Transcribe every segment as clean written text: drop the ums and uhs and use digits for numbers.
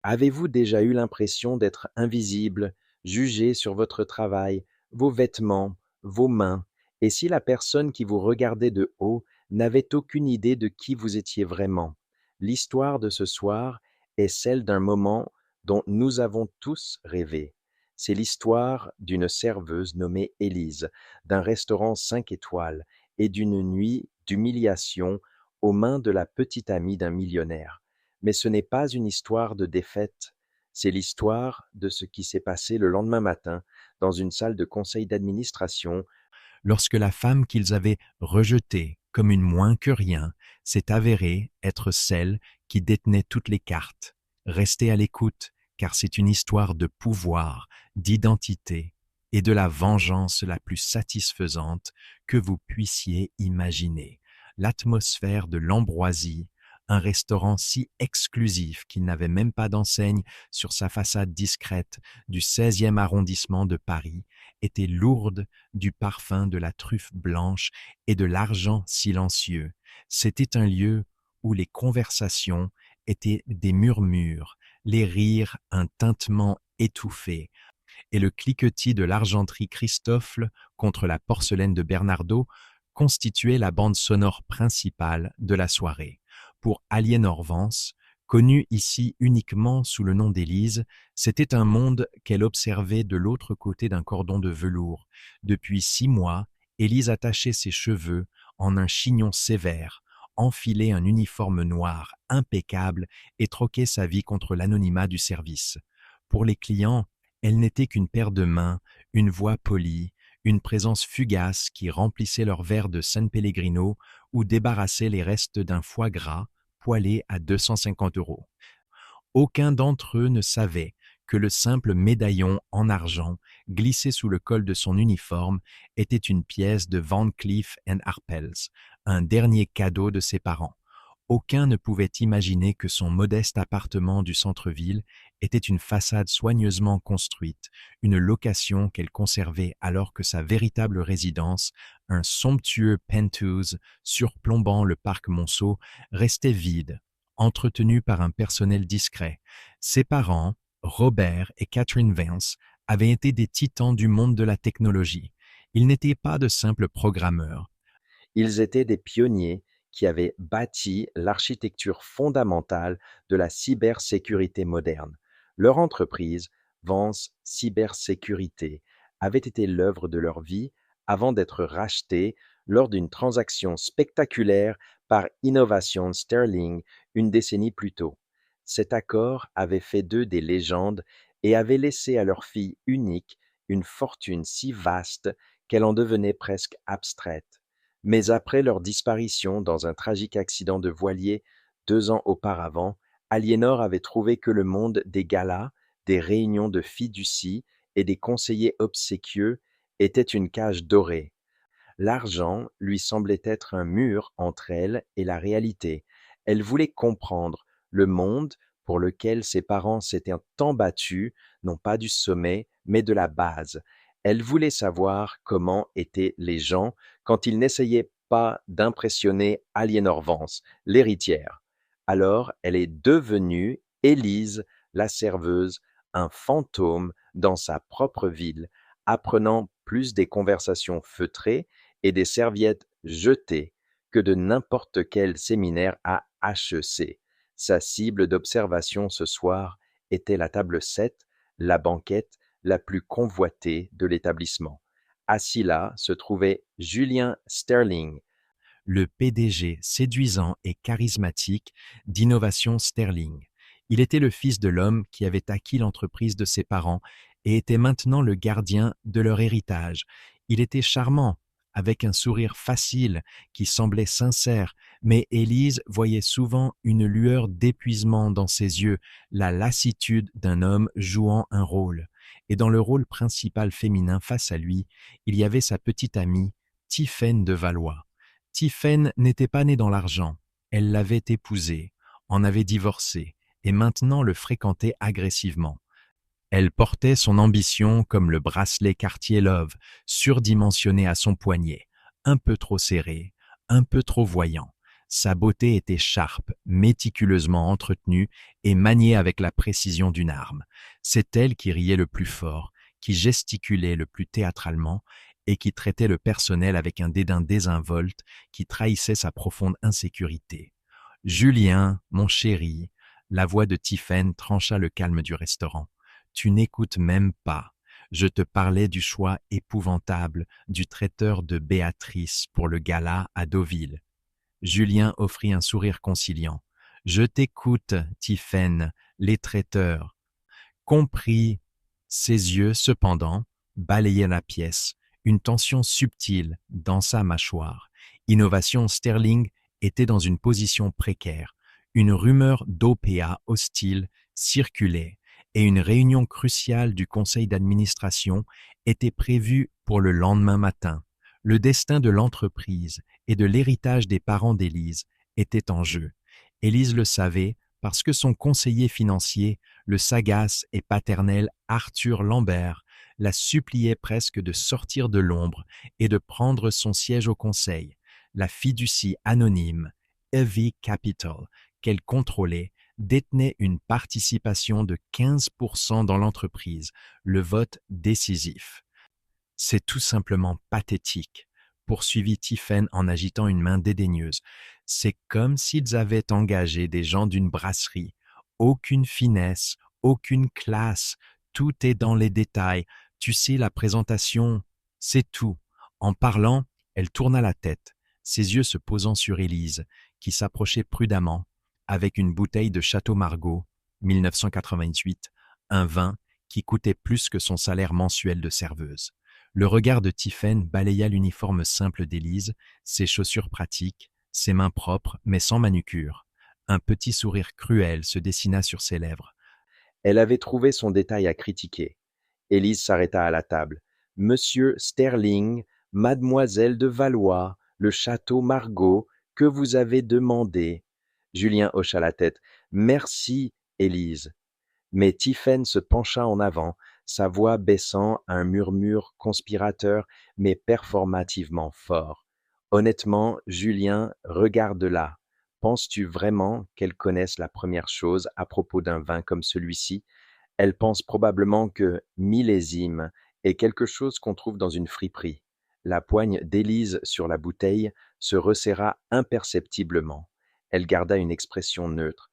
Avez-vous déjà eu l'impression d'être invisible, jugé sur votre travail, vos vêtements, vos mains, et si la personne qui vous regardait de haut n'avait aucune idée de qui vous étiez vraiment? L'histoire de ce soir est celle d'un moment dont nous avons tous rêvé. C'est l'histoire d'une serveuse nommée Élise, d'un restaurant 5 étoiles et d'une nuit d'humiliation aux mains de la petite amie d'un millionnaire. Mais ce n'est pas une histoire de défaite, c'est l'histoire de ce qui s'est passé le lendemain matin dans une salle de conseil d'administration lorsque la femme qu'ils avaient rejetée comme une moins que rien s'est avérée être celle qui détenait toutes les cartes. Restez à l'écoute, car c'est une histoire de pouvoir, d'identité et de la vengeance la plus satisfaisante que vous puissiez imaginer. L'atmosphère de l'Ambroisie, un restaurant si exclusif qu'il n'avait même pas d'enseigne sur sa façade discrète du 16e arrondissement de Paris, était lourde du parfum de la truffe blanche et de l'argent silencieux. C'était un lieu où les conversations étaient des murmures, les rires un tintement étouffé, et le cliquetis de l'argenterie Christoffel contre la porcelaine de Bernardo constituait la bande sonore principale de la soirée. Pour Aliénor Vance, connue ici uniquement sous le nom d'Élise, c'était un monde qu'elle observait de l'autre côté d'un cordon de velours. Depuis 6 mois, Élise attachait ses cheveux en un chignon sévère, enfilait un uniforme noir impeccable et troquait sa vie contre l'anonymat du service. Pour les clients, elle n'était qu'une paire de mains, une voix polie, une présence fugace qui remplissait leur verre de San Pellegrino ou débarrassait les restes d'un foie gras poêlé à 250 €. Aucun d'entre eux ne savait que le simple médaillon en argent glissé sous le col de son uniforme était une pièce de Van Cleef & Arpels, un dernier cadeau de ses parents. Aucun ne pouvait imaginer que son modeste appartement du centre-ville était une façade soigneusement construite, une location qu'elle conservait alors que sa véritable résidence, un somptueux penthouse surplombant le parc Monceau, restait vide, entretenu par un personnel discret. Ses parents, Robert et Catherine Vance, avaient été des titans du monde de la technologie. Ils n'étaient pas de simples programmeurs. Ils étaient des pionniers qui avaient bâti l'architecture fondamentale de la cybersécurité moderne. Leur entreprise, Vance Cybersécurité, avait été l'œuvre de leur vie avant d'être rachetée lors d'une transaction spectaculaire par Innovation Sterling une décennie plus tôt. Cet accord avait fait d'eux des légendes et avait laissé à leur fille unique une fortune si vaste qu'elle en devenait presque abstraite. Mais après leur disparition dans un tragique accident de voilier 2 ans auparavant, Aliénor avait trouvé que le monde des galas, des réunions de fiducie et des conseillers obséquieux était une cage dorée. L'argent lui semblait être un mur entre elle et la réalité. Elle voulait comprendre le monde pour lequel ses parents s'étaient tant battus, non pas du sommet, mais de la base. Elle voulait savoir comment étaient les gens quand ils n'essayaient pas d'impressionner Aliénor Vance, l'héritière. Alors elle est devenue Élise, la serveuse, un fantôme dans sa propre ville, apprenant plus des conversations feutrées et des serviettes jetées que de n'importe quel séminaire à HEC. Sa cible d'observation ce soir était la table 7, la banquette la plus convoitée de l'établissement. Assis là se trouvait Julien Sterling, le PDG séduisant et charismatique d'Innovation Sterling. Il était le fils de l'homme qui avait acquis l'entreprise de ses parents et était maintenant le gardien de leur héritage. Il était charmant, avec un sourire facile qui semblait sincère, mais Élise voyait souvent une lueur d'épuisement dans ses yeux, la lassitude d'un homme jouant un rôle. Et dans le rôle principal féminin face à lui, il y avait sa petite amie, Tiphaine de Valois. Tiphaine n'était pas née dans l'argent, elle l'avait épousé, en avait divorcé, et maintenant le fréquentait agressivement. Elle portait son ambition comme le bracelet Cartier Love, surdimensionné à son poignet, un peu trop serré, un peu trop voyant. Sa beauté était sharp, méticuleusement entretenue et maniée avec la précision d'une arme. C'est elle qui riait le plus fort, qui gesticulait le plus théâtralement et qui traitait le personnel avec un dédain désinvolte qui trahissait sa profonde insécurité. « Julien, mon chéri », la voix de Tiphaine trancha le calme du restaurant. « Tu n'écoutes même pas. Je te parlais du choix épouvantable du traiteur de Béatrice pour le gala à Deauville. » Julien offrit un sourire conciliant. « Je t'écoute, Tiphaine, les traiteurs. » Compris. Ses yeux, cependant, balayaient la pièce. Une tension subtile dans sa mâchoire. Innovation Sterling était dans une position précaire. Une rumeur d'OPA hostile circulait et une réunion cruciale du conseil d'administration était prévue pour le lendemain matin. Le destin de l'entreprise et de l'héritage des parents d'Élise était en jeu. Élise le savait parce que son conseiller financier, le sagace et paternel Arthur Lambert, la suppliait presque de sortir de l'ombre et de prendre son siège au conseil. La fiducie anonyme, Heavy Capital, qu'elle contrôlait, détenait une participation de 15% dans l'entreprise, le vote décisif. « C'est tout simplement pathétique, » poursuivit Tiphaine en agitant une main dédaigneuse. « C'est comme s'ils avaient engagé des gens d'une brasserie. Aucune finesse, aucune classe, tout est dans les détails. Tu sais, la présentation, c'est tout. » En parlant, elle tourna la tête, ses yeux se posant sur Élise, qui s'approchait prudemment, avec une bouteille de Château Margaux, 1988, un vin qui coûtait plus que son salaire mensuel de serveuse. Le regard de Tiphaine balaya l'uniforme simple d'Élise, ses chaussures pratiques, ses mains propres mais sans manucure. Un petit sourire cruel se dessina sur ses lèvres. Elle avait trouvé son détail à critiquer. Élise s'arrêta à la table. « Monsieur Sterling, mademoiselle de Valois, le château Margaux, que vous avez demandé. » Julien hocha la tête. « Merci, Élise. » Mais Tiphaine se pencha en avant, sa voix baissant à un murmure conspirateur mais performativement fort. « Honnêtement, Julien, regarde-la. Penses-tu vraiment qu'elle connaisse la première chose à propos d'un vin comme celui-ci? Elle pense probablement que millésime est quelque chose qu'on trouve dans une friperie. » La poigne d'Élise sur la bouteille se resserra imperceptiblement. Elle garda une expression neutre,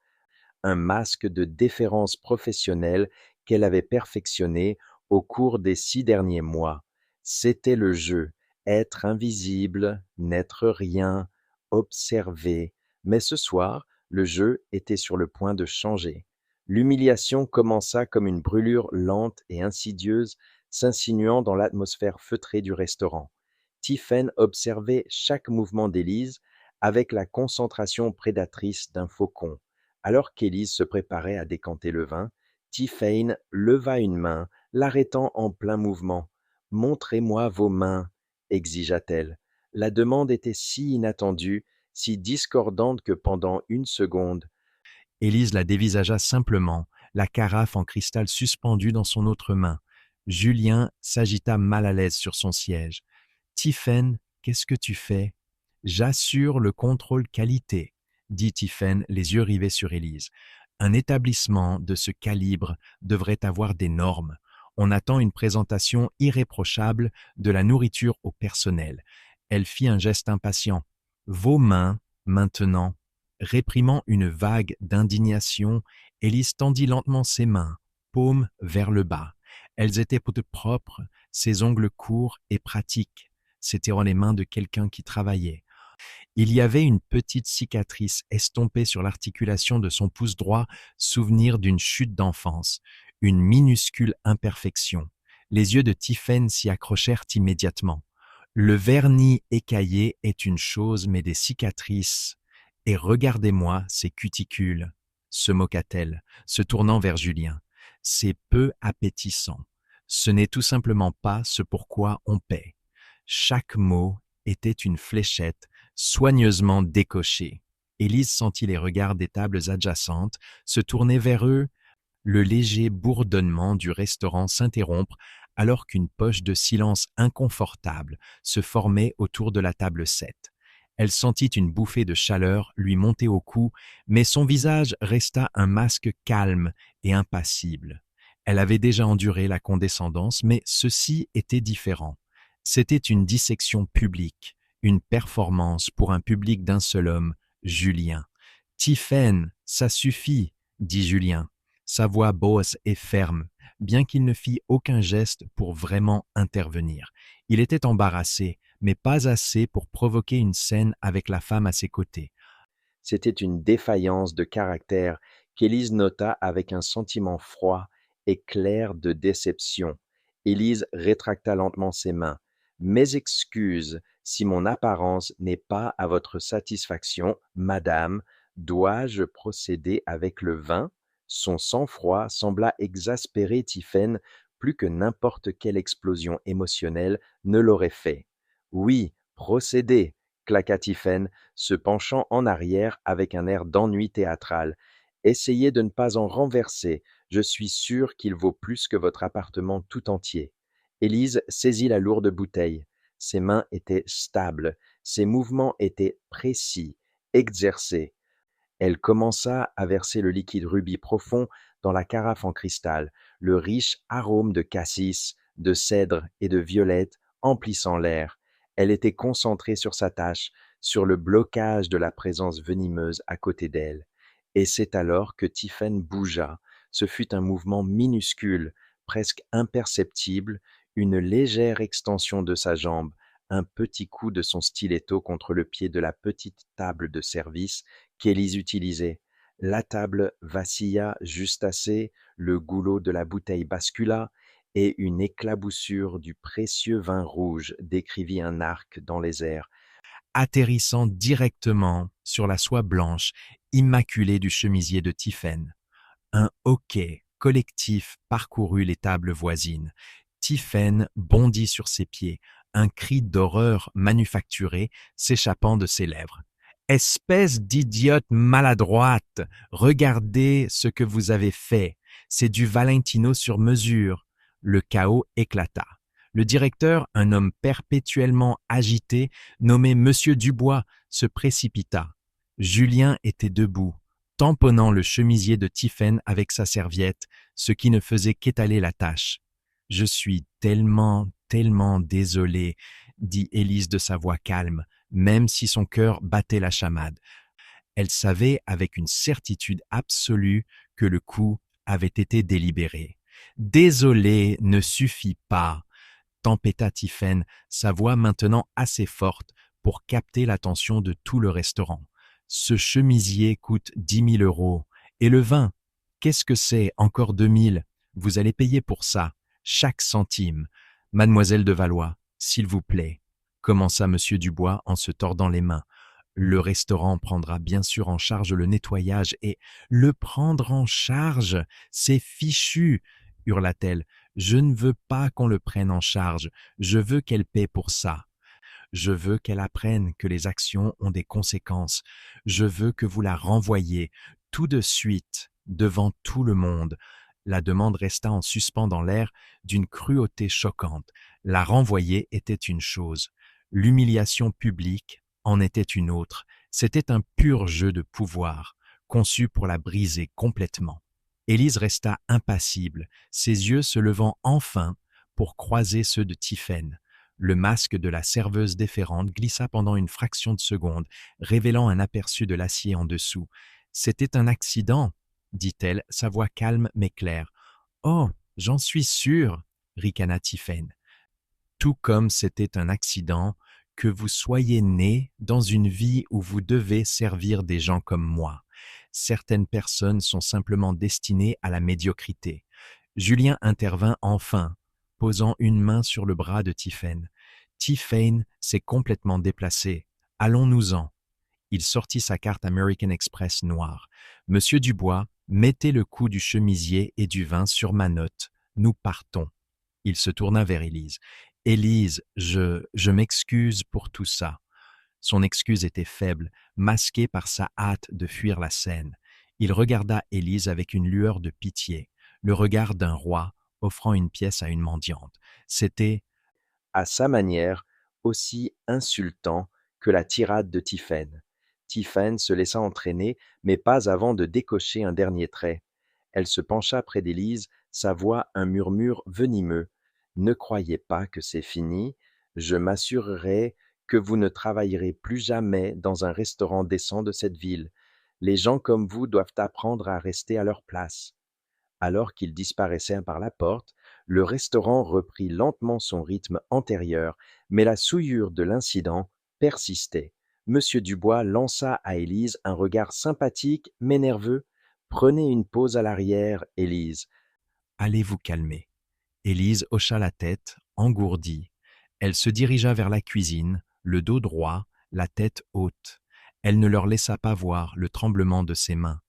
un masque de déférence professionnelle qu'elle avait perfectionné au cours des 6 derniers mois. C'était le jeu, être invisible, n'être rien, observer. Mais ce soir, le jeu était sur le point de changer. L'humiliation commença comme une brûlure lente et insidieuse s'insinuant dans l'atmosphère feutrée du restaurant. Tiphaine observait chaque mouvement d'Élise avec la concentration prédatrice d'un faucon. Alors qu'Élise se préparait à décanter le vin, Tiphaine leva une main, l'arrêtant en plein mouvement. « Montrez-moi vos mains, » exigea-t-elle. La demande était si inattendue, si discordante que pendant une seconde, Élise la dévisagea simplement, la carafe en cristal suspendue dans son autre main. Julien s'agita mal à l'aise sur son siège. « Tiphaine, qu'est-ce que tu fais ?»« J'assure le contrôle qualité, » dit Tiphaine, les yeux rivés sur Élise. « Un établissement de ce calibre devrait avoir des normes. On attend une présentation irréprochable de la nourriture au personnel. » Elle fit un geste impatient. « Vos mains, maintenant. » Réprimant une vague d'indignation, Élise tendit lentement ses mains, paumes vers le bas. Elles étaient toutes propres, ses ongles courts et pratiques. C'étaient les mains de quelqu'un qui travaillait. Il y avait une petite cicatrice estompée sur l'articulation de son pouce droit, souvenir d'une chute d'enfance, une minuscule imperfection. Les yeux de Tiphaine s'y accrochèrent immédiatement. Le vernis écaillé est une chose, mais des cicatrices... « Et regardez-moi ces cuticules, » se moqua-t-elle, se tournant vers Julien. « C'est peu appétissant. Ce n'est tout simplement pas ce pourquoi on paie. » Chaque mot était une fléchette soigneusement décochée. Élise sentit les regards des tables adjacentes se tourner vers eux, le léger bourdonnement du restaurant s'interrompre alors qu'une poche de silence inconfortable se formait autour de la table 7. Elle sentit une bouffée de chaleur lui monter au cou, mais son visage resta un masque calme et impassible. Elle avait déjà enduré la condescendance, mais ceci était différent. C'était une dissection publique, une performance pour un public d'un seul homme, Julien. Tiphaine, ça suffit, dit Julien. Sa voix basse et ferme, bien qu'il ne fît aucun geste pour vraiment intervenir. Il était embarrassé, mais pas assez pour provoquer une scène avec la femme à ses côtés. C'était une défaillance de caractère qu'Élise nota avec un sentiment froid et clair de déception. Élise rétracta lentement ses mains. Mes excuses, si mon apparence n'est pas à votre satisfaction, madame, dois-je procéder avec le vin? Son sang-froid sembla exaspérer Tiphaine plus que n'importe quelle explosion émotionnelle ne l'aurait fait. Oui, procédez, claqua Tiphaine, se penchant en arrière avec un air d'ennui théâtral. Essayez de ne pas en renverser, je suis sûr qu'il vaut plus que votre appartement tout entier. Élise saisit la lourde bouteille. Ses mains étaient stables, ses mouvements étaient précis, exercés. Elle commença à verser le liquide rubis profond dans la carafe en cristal, le riche arôme de cassis, de cèdre et de violette emplissant l'air. Elle était concentrée sur sa tâche, sur le blocage de la présence venimeuse à côté d'elle. Et c'est alors que Tiphaine bougea. Ce fut un mouvement minuscule, presque imperceptible, une légère extension de sa jambe, un petit coup de son stiletto contre le pied de la petite table de service qu'Élise utilisait. La table vacilla juste assez, le goulot de la bouteille bascula, et une éclaboussure du précieux vin rouge décrivit un arc dans les airs. Atterrissant directement sur la soie blanche, immaculée du chemisier de Tiphaine. Un hoquet collectif parcourut les tables voisines. Tiphaine bondit sur ses pieds, un cri d'horreur manufacturé s'échappant de ses lèvres. Espèce d'idiote maladroite, regardez ce que vous avez fait. C'est du Valentino sur mesure. Le chaos éclata. Le directeur, un homme perpétuellement agité, nommé Monsieur Dubois, se précipita. Julien était debout, tamponnant le chemisier de Tiphaine avec sa serviette, ce qui ne faisait qu'étaler la tâche. « Je suis tellement, tellement désolé, dit Élise de sa voix calme, même si son cœur battait la chamade. Elle savait avec une certitude absolue que le coup avait été délibéré. « Désolé ne suffit pas, tempêta Tiphaine, sa voix maintenant assez forte pour capter l'attention de tout le restaurant. Ce chemisier coûte 10 000 €. Et le vin, qu'est-ce que c'est, encore 2 000? Vous allez payer pour ça, chaque centime. Mademoiselle de Valois, s'il vous plaît, commença Monsieur Dubois en se tordant les mains. Le restaurant prendra bien sûr en charge le nettoyage et le prendre en charge, c'est fichu, hurla-t-elle. Je ne veux pas qu'on le prenne en charge, je veux qu'elle paie pour ça. Je veux qu'elle apprenne que les actions ont des conséquences. Je veux que vous la renvoyiez tout de suite devant tout le monde. La demande resta en suspens dans l'air d'une cruauté choquante. La renvoyer était une chose, l'humiliation publique en était une autre. C'était un pur jeu de pouvoir, conçu pour la briser complètement. Élise resta impassible, ses yeux se levant enfin pour croiser ceux de Tiphaine. Le masque de la serveuse déférente glissa pendant une fraction de seconde, révélant un aperçu de l'acier en dessous. « C'était un accident, » dit-elle, sa voix calme mais claire. « Oh, j'en suis sûre, » ricana Tiphaine. « Tout comme c'était un accident que vous soyez né dans une vie où vous devez servir des gens comme moi. Certaines personnes sont simplement destinées à la médiocrité. » Julien intervint enfin, posant une main sur le bras de Tiphaine. « Tiphaine s'est complètement déplacée. Allons-nous-en. » Il sortit sa carte American Express noire. « Monsieur Dubois, mettez le coût du chemisier et du vin sur ma note. Nous partons. » Il se tourna vers Élise. « Élise, je m'excuse pour tout ça. » Son excuse était faible, masquée par sa hâte de fuir la scène. Il regarda Élise avec une lueur de pitié, le regard d'un roi offrant une pièce à une mendiante. C'était, à sa manière, aussi insultant que la tirade de Tiphaine. Tiphaine se laissa entraîner, mais pas avant de décocher un dernier trait. Elle se pencha près d'Élise, sa voix un murmure venimeux. Ne croyez pas que c'est fini, je m'assurerai que vous ne travaillerez plus jamais dans un restaurant décent de cette ville. Les gens comme vous doivent apprendre à rester à leur place. Alors qu'il disparaissait par la porte, le restaurant reprit lentement son rythme antérieur, mais la souillure de l'incident persistait. Monsieur Dubois lança à Élise un regard sympathique mais nerveux. Prenez une pause à l'arrière, Élise. Allez vous calmer. Élise hocha la tête, engourdie. Elle se dirigea vers la cuisine, le dos droit, la tête haute. Elle ne leur laissa pas voir le tremblement de ses mains.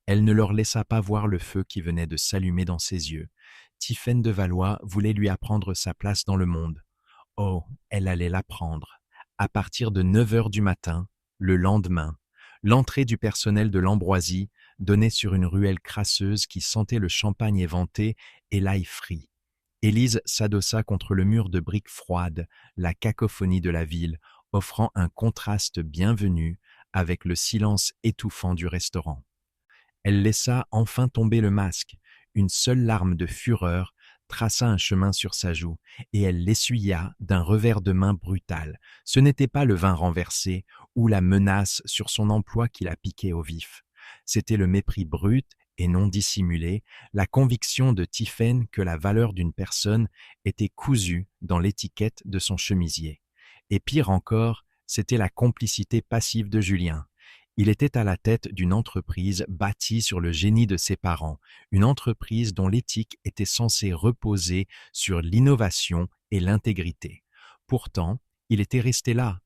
Elle ne leur laissa pas voir le feu qui venait de s'allumer dans ses yeux. Tiphaine de Valois voulait lui apprendre sa place dans le monde. Oh, elle allait l'apprendre. À partir de 9 heures du matin, le lendemain, l'entrée du personnel de l'Ambroisie donnait sur une ruelle crasseuse qui sentait le champagne éventé et l'ail frit. Élise s'adossa contre le mur de briques froides, la cacophonie de la ville, offrant un contraste bienvenu avec le silence étouffant du restaurant. Elle laissa enfin tomber le masque. Une seule larme de fureur traça un chemin sur sa joue, et elle l'essuya d'un revers de main brutal. Ce n'était pas le vin renversé ou la menace sur son emploi qui la piquait au vif. C'était le mépris brut et non dissimulé, la conviction de Tiphaine que la valeur d'une personne était cousue dans l'étiquette de son chemisier. Et pire encore, c'était la complicité passive de Julien. Il était à la tête d'une entreprise bâtie sur le génie de ses parents, une entreprise dont l'éthique était censée reposer sur l'innovation et l'intégrité. Pourtant, il était resté là.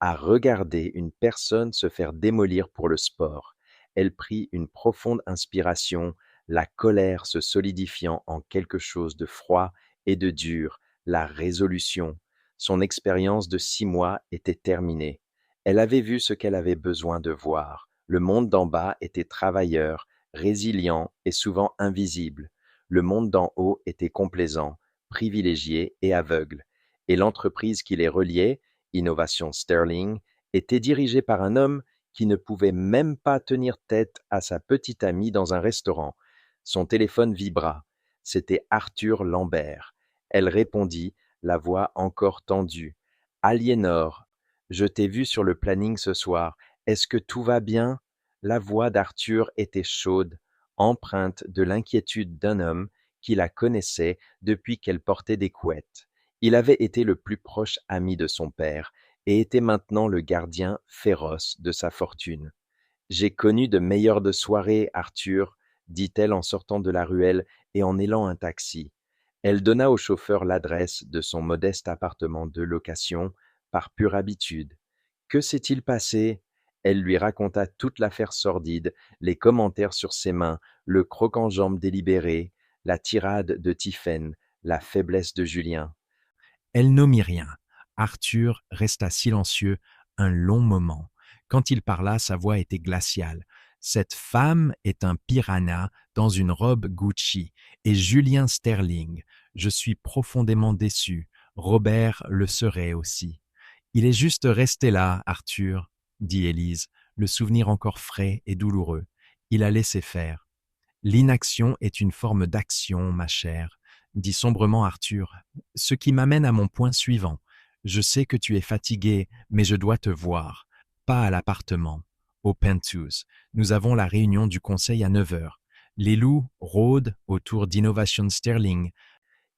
À regarder une personne se faire démolir pour le sport. Elle prit une profonde inspiration, la colère se solidifiant en quelque chose de froid et de dur, la résolution. Son expérience de 6 mois était terminée. Elle avait vu ce qu'elle avait besoin de voir. Le monde d'en bas était travailleur, résilient et souvent invisible. Le monde d'en haut était complaisant, privilégié et aveugle. Et l'entreprise qui les reliait, Innovation Sterling, était dirigée par un homme qui ne pouvait même pas tenir tête à sa petite amie dans un restaurant. Son téléphone vibra. C'était Arthur Lambert. Elle répondit, la voix encore tendue. Aliénor, je t'ai vu sur le planning ce soir. Est-ce que tout va bien? La voix d'Arthur était chaude, empreinte de l'inquiétude d'un homme qui la connaissait depuis qu'elle portait des couettes. Il avait été le plus proche ami de son père et était maintenant le gardien féroce de sa fortune. J'ai connu de meilleures de soirées, Arthur, dit-elle en sortant de la ruelle et en élant un taxi. Elle donna au chauffeur l'adresse de son modeste appartement de location par pure habitude. Que s'est-il passé? Elle lui raconta toute l'affaire sordide, les commentaires sur ses mains, le croc-en-jambe délibéré, la tirade de Tiphaine, la faiblesse de Julien. Elle n'omit rien. Arthur resta silencieux un long moment. Quand il parla, sa voix était glaciale. Cette femme est un piranha dans une robe Gucci, et Julien Sterling. Je suis profondément déçu. Robert le serait aussi. Il est juste resté là, Arthur, dit Élise, le souvenir encore frais et douloureux. Il a laissé faire. L'inaction est une forme d'action, ma chère, dit sombrement Arthur, ce qui m'amène à mon point suivant. Je sais que tu es fatigué, mais je dois te voir. Pas à l'appartement, au Penthouse. Nous avons la réunion du conseil à 9 heures. Les loups rôdent autour d'Innovation Sterling.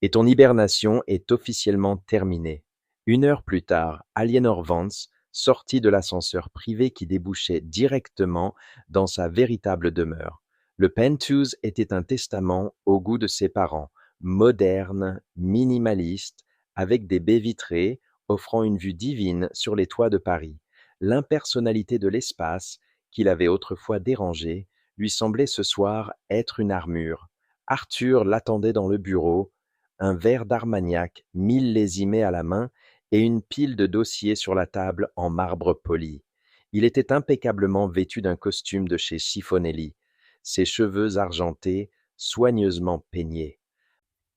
Et ton hibernation est officiellement terminée. 1 heure plus tard, Aliénor Vance sortit de l'ascenseur privé qui débouchait directement dans sa véritable demeure. Le Penthouse était un testament au goût de ses parents, moderne, minimaliste, avec des baies vitrées offrant une vue divine sur les toits de Paris. L'impersonnalité de l'espace, qu'il avait autrefois dérangé, lui semblait ce soir être une armure. Arthur l'attendait dans le bureau, un verre d'Armagnac millésimé à la main et une pile de dossiers sur la table en marbre poli. Il était impeccablement vêtu d'un costume de chez Chiffonelli, ses cheveux argentés, soigneusement peignés.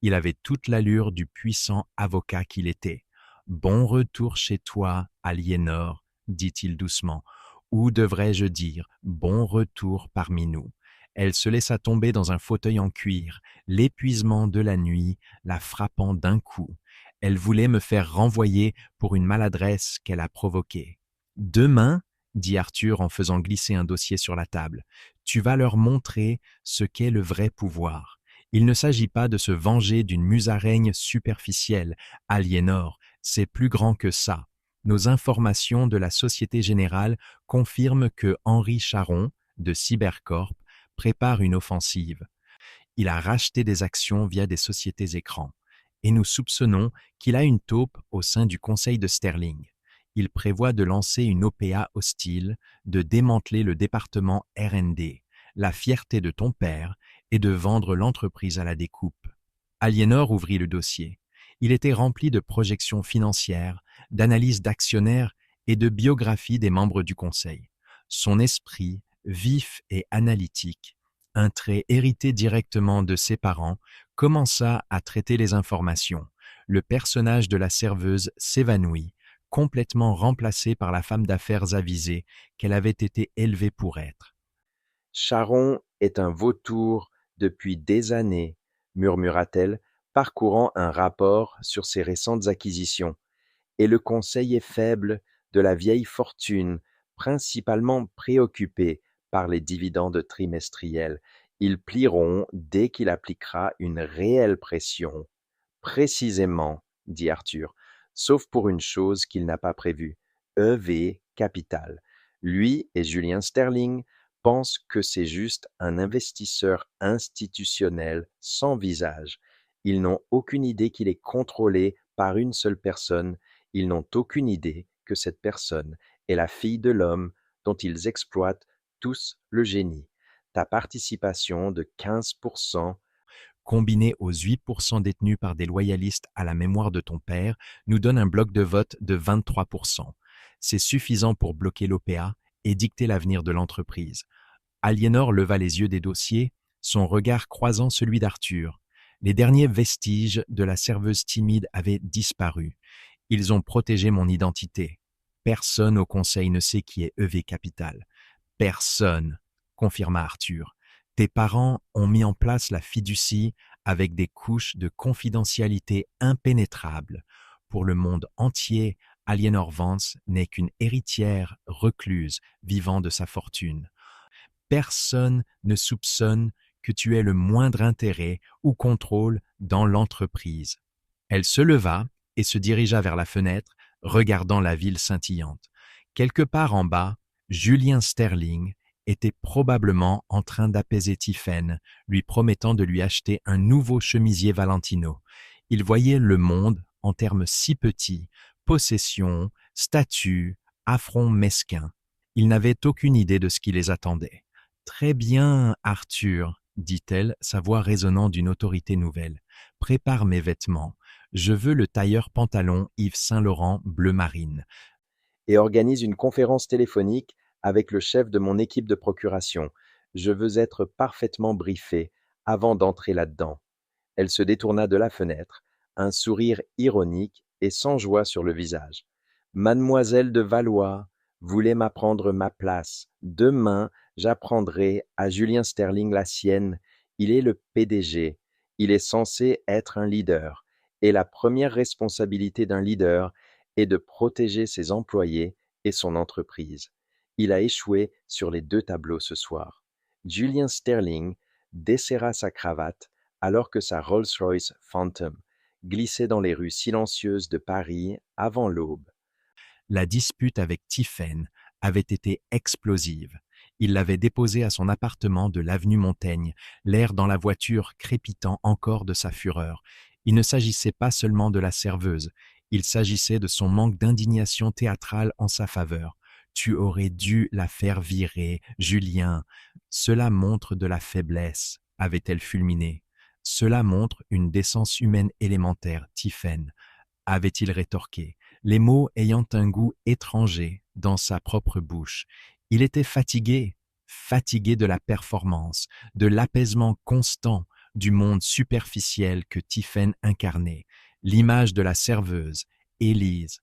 Il avait toute l'allure du puissant avocat qu'il était. Bon retour chez toi, Aliénor, dit-il doucement, ou devrais-je dire bon retour parmi nous. Elle se laissa tomber dans un fauteuil en cuir, l'épuisement de la nuit la frappant d'un coup. Elle voulait me faire renvoyer pour une maladresse qu'elle a provoquée. Demain, dit Arthur en faisant glisser un dossier sur la table, tu vas leur montrer ce qu'est le vrai pouvoir. Il ne s'agit pas de se venger d'une musaraigne superficielle, Aliénor, c'est plus grand que ça. Nos informations de la Société Générale confirment que Henri Charon, de Cybercorp, prépare une offensive. Il a racheté des actions via des sociétés écrans. Et nous soupçonnons qu'il a une taupe au sein du conseil de Sterling. Il prévoit de lancer une OPA hostile, de démanteler le département R&D, la fierté de ton père, et de vendre l'entreprise à la découpe. Aliénor ouvrit le dossier. Il était rempli de projections financières, d'analyses d'actionnaires et de biographies des membres du conseil. Son esprit, vif et analytique, un trait hérité directement de ses parents, commença à traiter les informations. Le personnage de la serveuse s'évanouit, complètement remplacé par la femme d'affaires avisée qu'elle avait été élevée pour être. Charon est un vautour depuis des années, murmura-t-elle, parcourant un rapport sur ses récentes acquisitions. Et le conseil est faible de la vieille fortune, principalement préoccupé par les dividendes trimestriels. Ils plieront dès qu'il appliquera une réelle pression. Précisément, dit Arthur, sauf pour une chose qu'il n'a pas prévue, EV Capital. Lui et Julien Sterling pensent que c'est juste un investisseur institutionnel sans visage. Ils n'ont aucune idée qu'il est contrôlé par une seule personne. Ils n'ont aucune idée que cette personne est la fille de l'homme dont ils exploitent tous le génie. Ta participation de 15%, Combiné aux 8% détenus par des loyalistes à la mémoire de ton père, nous donne un bloc de vote de 23%. C'est suffisant pour bloquer l'OPA et dicter l'avenir de l'entreprise. Aliénor leva les yeux des dossiers, son regard croisant celui d'Arthur. Les derniers vestiges de la serveuse timide avaient disparu. Ils ont protégé mon identité. Personne au conseil ne sait qui est EV Capital. Personne, confirma Arthur. Tes parents ont mis en place la fiducie avec des couches de confidentialité impénétrables. Pour le monde entier, Aliénor Vance n'est qu'une héritière recluse vivant de sa fortune. Personne ne soupçonne que tu aies le moindre intérêt ou contrôle dans l'entreprise. Elle se leva et se dirigea vers la fenêtre, regardant la ville scintillante. Quelque part en bas, Julien Sterling était probablement en train d'apaiser Tiphaine, lui promettant de lui acheter un nouveau chemisier Valentino. Il voyait le monde en termes si petits, possession, statut, affront mesquin. Il n'avait aucune idée de ce qui les attendait. « Très bien, Arthur, dit-elle, sa voix résonnant d'une autorité nouvelle. Prépare mes vêtements. Je veux le tailleur pantalon Yves Saint-Laurent bleu marine. et organise une conférence téléphonique avec le chef de mon équipe de procuration. Je veux être parfaitement briefé avant d'entrer là-dedans. Elle se détourna de la fenêtre, un sourire ironique et sans joie sur le visage. Mademoiselle de Valois voulait m'apprendre ma place. Demain, j'apprendrai à Julien Sterling la sienne. Il est le PDG. Il est censé être un leader. Et la première responsabilité d'un leader est de protéger ses employés et son entreprise. Il a échoué sur les deux tableaux ce soir. Julien Sterling desserra sa cravate alors que sa Rolls-Royce Phantom glissait dans les rues silencieuses de Paris avant l'aube. La dispute avec Tiphaine avait été explosive. Il l'avait déposée à son appartement de l'avenue Montaigne, l'air dans la voiture crépitant encore de sa fureur. Il ne s'agissait pas seulement de la serveuse, il s'agissait de son manque d'indignation théâtrale en sa faveur. Tu aurais dû la faire virer, Julien. Cela montre de la faiblesse, avait-elle fulminé. Cela montre une décence humaine élémentaire, Tiphaine, avait-il rétorqué, les mots ayant un goût étranger dans sa propre bouche. Il était fatigué, fatigué de la performance, de l'apaisement constant du monde superficiel que Tiphaine incarnait, l'image de la serveuse, Élise,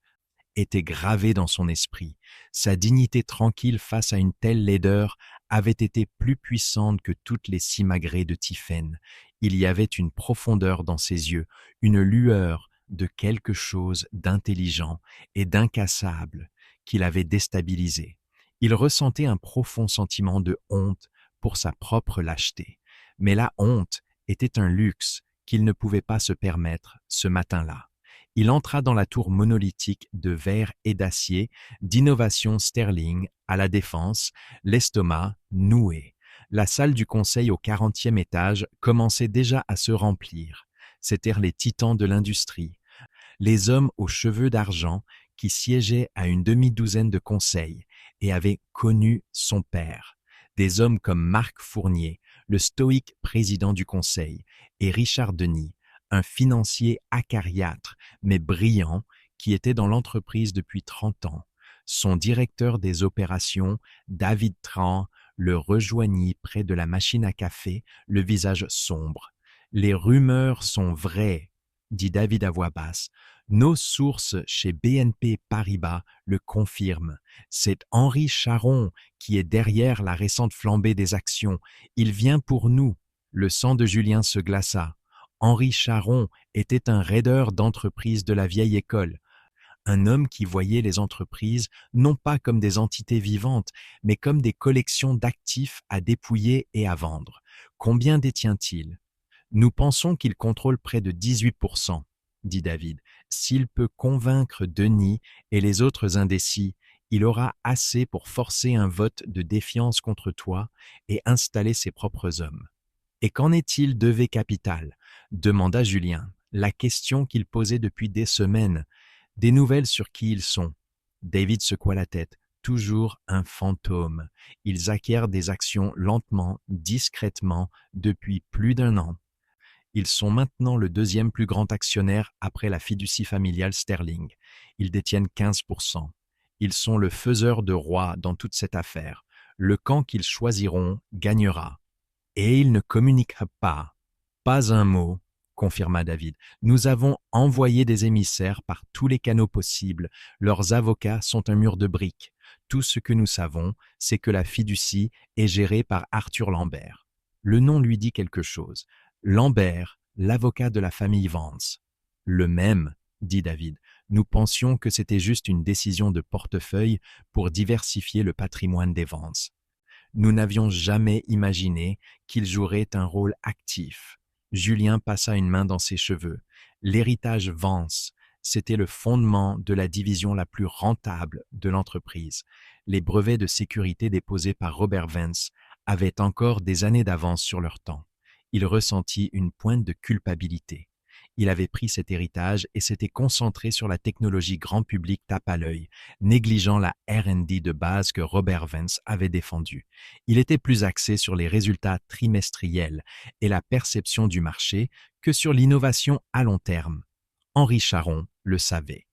était gravé dans son esprit. Sa dignité tranquille face à une telle laideur avait été plus puissante que toutes les simagrées de Tiphaine. Il y avait une profondeur dans ses yeux, une lueur de quelque chose d'intelligent et d'incassable qui l'avait déstabilisé. Il ressentait un profond sentiment de honte pour sa propre lâcheté. Mais la honte était un luxe qu'il ne pouvait pas se permettre ce matin-là. Il entra dans la tour monolithique de verre et d'acier d'innovation Sterling à la Défense, l'estomac noué. La salle du conseil au 40e étage commençait déjà à se remplir. C'étaient les titans de l'industrie, les hommes aux cheveux d'argent qui siégeaient à une demi-douzaine de conseils et avaient connu son père. Des hommes comme Marc Fournier, le stoïque président du conseil, et Richard Denis, un financier acariâtre mais brillant qui était dans l'entreprise depuis 30 ans. Son directeur des opérations, David Tran, le rejoignit près de la machine à café, le visage sombre. « Les rumeurs sont vraies », dit David à voix basse. « Nos sources chez BNP Paribas le confirment. C'est Henri Charon qui est derrière la récente flambée des actions. Il vient pour nous. » Le sang de Julien se glaça. Henri Charon était un raideur d'entreprise de la vieille école. Un homme qui voyait les entreprises non pas comme des entités vivantes, mais comme des collections d'actifs à dépouiller et à vendre. Combien détient-il ? Nous pensons qu'il contrôle près de 18%, dit David. S'il peut convaincre Denis et les autres indécis, il aura assez pour forcer un vote de défiance contre toi et installer ses propres hommes. Et qu'en est-il d'EV Capital ? Demanda Julien, la question qu'il posait depuis des semaines. Des nouvelles sur qui ils sont ? David secoua la tête. Toujours un fantôme. Ils acquièrent des actions lentement, discrètement, depuis plus d'1 an. Ils sont maintenant le deuxième plus grand actionnaire après la fiducie familiale Sterling. Ils détiennent 15%. Ils sont le faiseur de roi dans toute cette affaire. Le camp qu'ils choisiront gagnera. Et ils ne communiquent pas. Pas un mot, confirma David. Nous avons envoyé des émissaires par tous les canaux possibles. Leurs avocats sont un mur de briques. Tout ce que nous savons, c'est que la fiducie est gérée par Arthur Lambert. Le nom lui dit quelque chose. Lambert, l'avocat de la famille Vance. Le même, dit David. Nous pensions que c'était juste une décision de portefeuille pour diversifier le patrimoine des Vance. Nous n'avions jamais imaginé qu'il jouerait un rôle actif. Julien passa une main dans ses cheveux. L'héritage Vance, c'était le fondement de la division la plus rentable de l'entreprise. Les brevets de sécurité déposés par Robert Vance avaient encore des années d'avance sur leur temps. Il ressentit une pointe de culpabilité. Il avait pris cet héritage et s'était concentré sur la technologie grand public tape à l'œil, négligeant la R&D de base que Robert Vance avait défendue. Il était plus axé sur les résultats trimestriels et la perception du marché que sur l'innovation à long terme. Henri Charon le savait.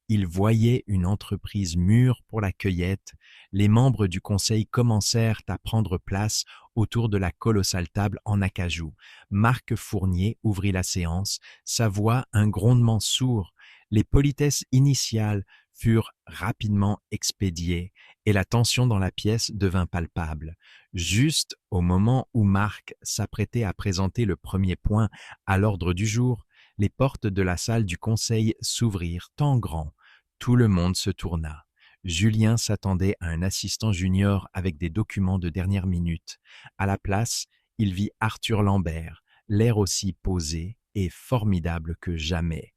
Il voyait une entreprise mûre pour la cueillette. Les membres du conseil commencèrent à prendre place autour de la colossale table en acajou. Marc Fournier ouvrit la séance, sa voix un grondement sourd. Les politesses initiales furent rapidement expédiées et la tension dans la pièce devint palpable. Juste au moment où Marc s'apprêtait à présenter le premier point à l'ordre du jour, les portes de la salle du conseil s'ouvrirent en grand. Tout le monde se tourna. Julien s'attendait à un assistant junior avec des documents de dernière minute. À la place, il vit Arthur Lambert, l'air aussi posé et formidable que jamais.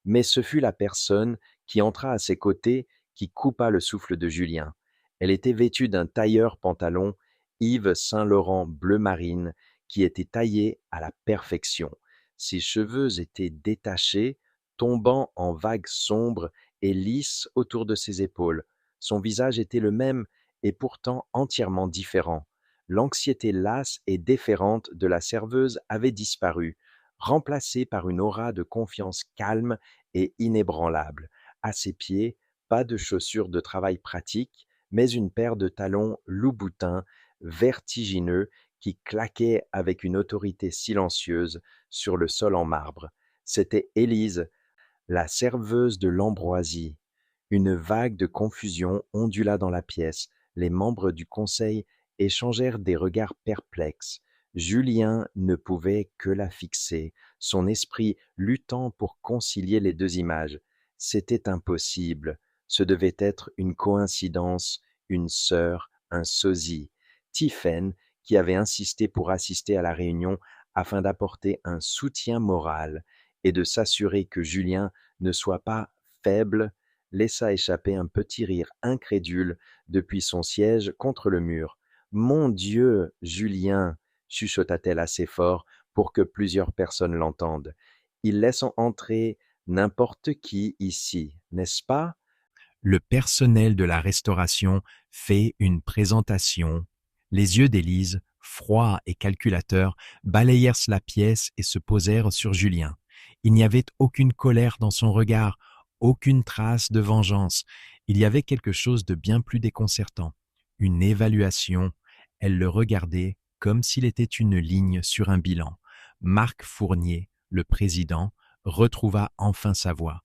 Mais ce fut la personne qui entra à ses côtés qui coupa le souffle de Julien. Elle était vêtue d'un tailleur pantalon Yves Saint-Laurent bleu marine qui était taillé à la perfection. Ses cheveux étaient détachés, tombant en vagues sombres et lisses autour de ses épaules. Son visage était le même et pourtant entièrement différent. L'anxiété lasse et déférente de la serveuse avait disparu, remplacée par une aura de confiance calme et inébranlable. À ses pieds, pas de chaussures de travail pratiques, mais une paire de talons loup-boutin, vertigineux, qui claquaient avec une autorité silencieuse sur le sol en marbre. C'était Élise, la serveuse de l'Ambroisie, Une vague de confusion ondula dans la pièce. Les membres du conseil échangèrent des regards perplexes. Julien ne pouvait que la fixer, son esprit luttant pour concilier les deux images. C'était impossible. Ce devait être une coïncidence, une sœur, un sosie. Tiphaine, qui avait insisté pour assister à la réunion afin d'apporter un soutien moral et de s'assurer que Julien ne soit pas faible, laissa échapper un petit rire incrédule depuis son siège contre le mur. Mon Dieu, Julien, chuchota-t-elle assez fort pour que plusieurs personnes l'entendent. Ils laissent entrer n'importe qui ici, n'est-ce pas? Le personnel de la restauration fait une présentation. Les yeux d'Élise, froids et calculateurs, balayèrent la pièce et se posèrent sur Julien. Il n'y avait aucune colère dans son regard, aucune trace de vengeance. Il y avait quelque chose de bien plus déconcertant. Une évaluation. Elle le regardait comme s'il était une ligne sur un bilan. Marc Fournier, le président, retrouva enfin sa voix.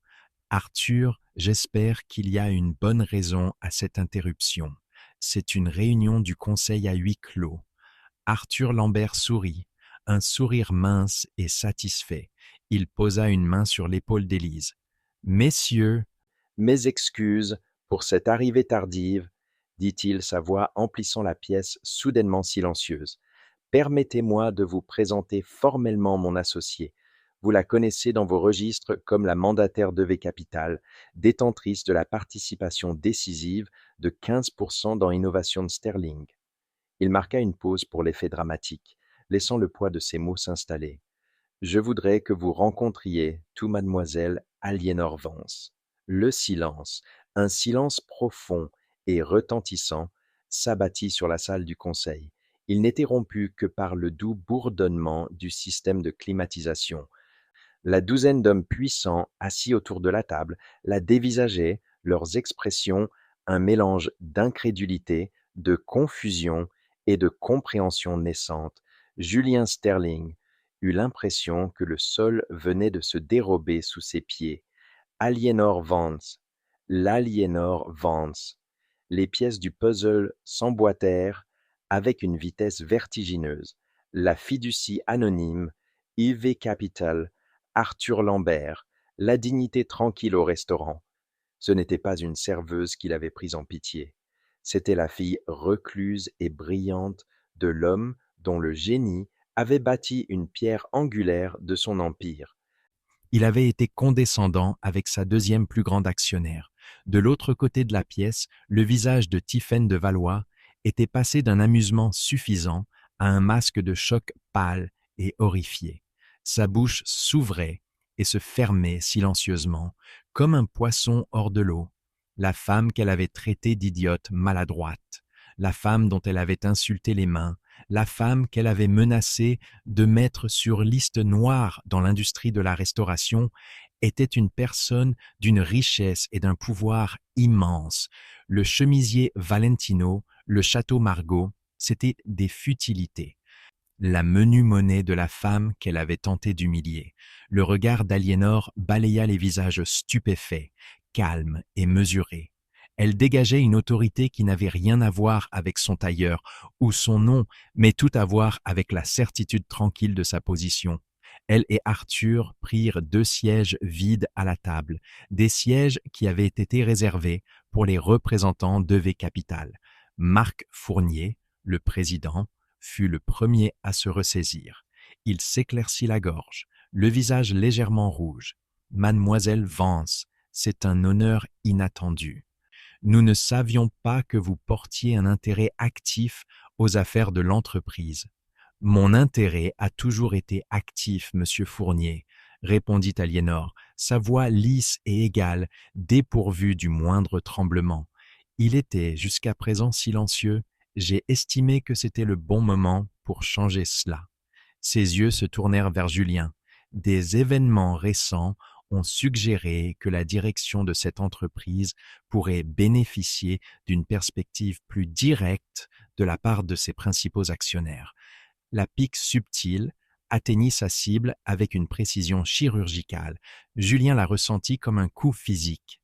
Arthur, j'espère qu'il y a une bonne raison à cette interruption. C'est une réunion du conseil à huis clos. Arthur Lambert sourit, un sourire mince et satisfait. Il posa une main sur l'épaule d'Élise. Messieurs, Mes excuses pour cette arrivée tardive, dit-il, sa voix emplissant la pièce soudainement silencieuse. Permettez-moi de vous présenter formellement mon associée. Vous la connaissez dans vos registres comme la mandataire de V Capital, détentrice de la participation décisive de 15% dans Innovation Sterling. Il marqua une pause pour l'effet dramatique, laissant le poids de ses mots s'installer. Je voudrais que vous rencontriez tout mademoiselle Aliénor Vance. Le silence, un silence profond et retentissant, s'abattit sur la salle du conseil. Il n'était rompu que par le doux bourdonnement du système de climatisation. La douzaine d'hommes puissants, assis autour de la table, la dévisageaient, leurs expressions un mélange d'incrédulité, de confusion et de compréhension naissante. Julien Sterling eut l'impression que le sol venait de se dérober sous ses pieds. Aliénor Vance, l'Aliénor Vance. Les pièces du puzzle s'emboîtèrent avec une vitesse vertigineuse. La fiducie anonyme, IV Capital, Arthur Lambert, la dignité tranquille au restaurant. Ce n'était pas une serveuse qu'il avait prise en pitié. C'était la fille recluse et brillante de l'homme dont le génie avait bâti une pierre angulaire de son empire. il avait été condescendant avec sa deuxième plus grande actionnaire. De l'autre côté de la pièce, le visage de Tiphaine de Valois était passé d'un amusement suffisant à un masque de choc pâle et horrifié. Sa bouche s'ouvrait et se fermait silencieusement, comme un poisson hors de l'eau. La femme qu'elle avait traitée d'idiote maladroite, la femme dont elle avait insulté les mains, la femme qu'elle avait menacée de mettre sur liste noire dans l'industrie de la restauration, était une personne d'une richesse et d'un pouvoir immense. Le chemisier Valentino, le château Margaux, c'étaient des futilités. La menue monnaie de la femme qu'elle avait tenté d'humilier. Le regard d'Aliénor balaya les visages stupéfaits, calmes et mesurés. Elle dégageait une autorité qui n'avait rien à voir avec son tailleur ou son nom, mais tout à voir avec la certitude tranquille de sa position. Elle et Arthur prirent 2 sièges vides à la table, des sièges qui avaient été réservés pour les représentants de V Capital. Marc Fournier, le président, fut le premier à se ressaisir. Il s'éclaircit la gorge, le visage légèrement rouge. Mademoiselle Vance, c'est un honneur inattendu. Nous ne savions pas que vous portiez un intérêt actif aux affaires de l'entreprise. Mon intérêt a toujours été actif, monsieur Fournier, répondit Aliénor, sa voix lisse et égale, dépourvue du moindre tremblement. Il était jusqu'à présent silencieux. J'ai estimé que c'était le bon moment pour changer cela. Ses yeux se tournèrent vers Julien. Des événements récents ont suggéré que la direction de cette entreprise pourrait bénéficier d'une perspective plus directe de la part de ses principaux actionnaires. La pique subtile atteignit sa cible avec une précision chirurgicale. Julien la ressentit comme un coup physique.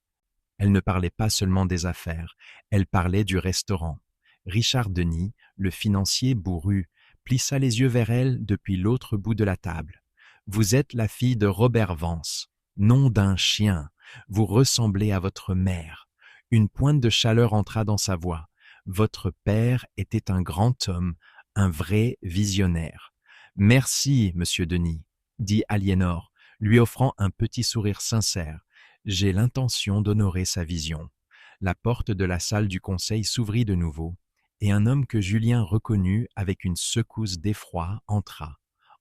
Elle ne parlait pas seulement des affaires, elle parlait du restaurant. Richard Denis, le financier bourru, plissa les yeux vers elle depuis l'autre bout de la table. Vous êtes la fille de Robert Vance, nom d'un chien. Vous ressemblez à votre mère. Une pointe de chaleur entra dans sa voix. Votre père était un grand homme, un vrai visionnaire. Merci, monsieur Denis, dit Aliénor, lui offrant un petit sourire sincère. J'ai l'intention d'honorer sa vision. La porte de la salle du conseil s'ouvrit de nouveau, et un homme que Julien reconnut avec une secousse d'effroi entra.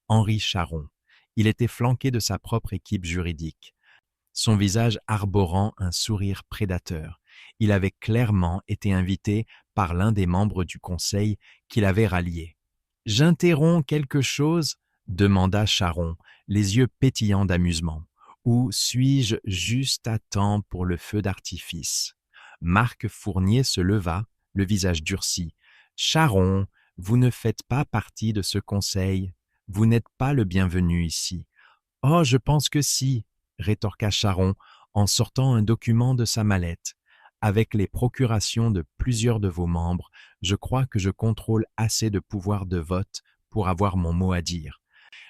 Henri Charron. Il était flanqué de sa propre équipe juridique, son visage arborant un sourire prédateur. Il avait clairement été invité par l'un des membres du conseil qui l'avait rallié. « J'interromps quelque chose ?» demanda Charron, les yeux pétillants d'amusement. « Ou suis-je juste à temps pour le feu d'artifice ?» Marc Fournier se leva, le visage durci. « Charron, vous ne faites pas partie de ce conseil. Vous n'êtes pas le bienvenu ici. »« Oh, je pense que si, » rétorqua Charron en sortant un document de sa mallette. « Avec les procurations de plusieurs de vos membres, je crois que je contrôle assez de pouvoir de vote pour avoir mon mot à dire.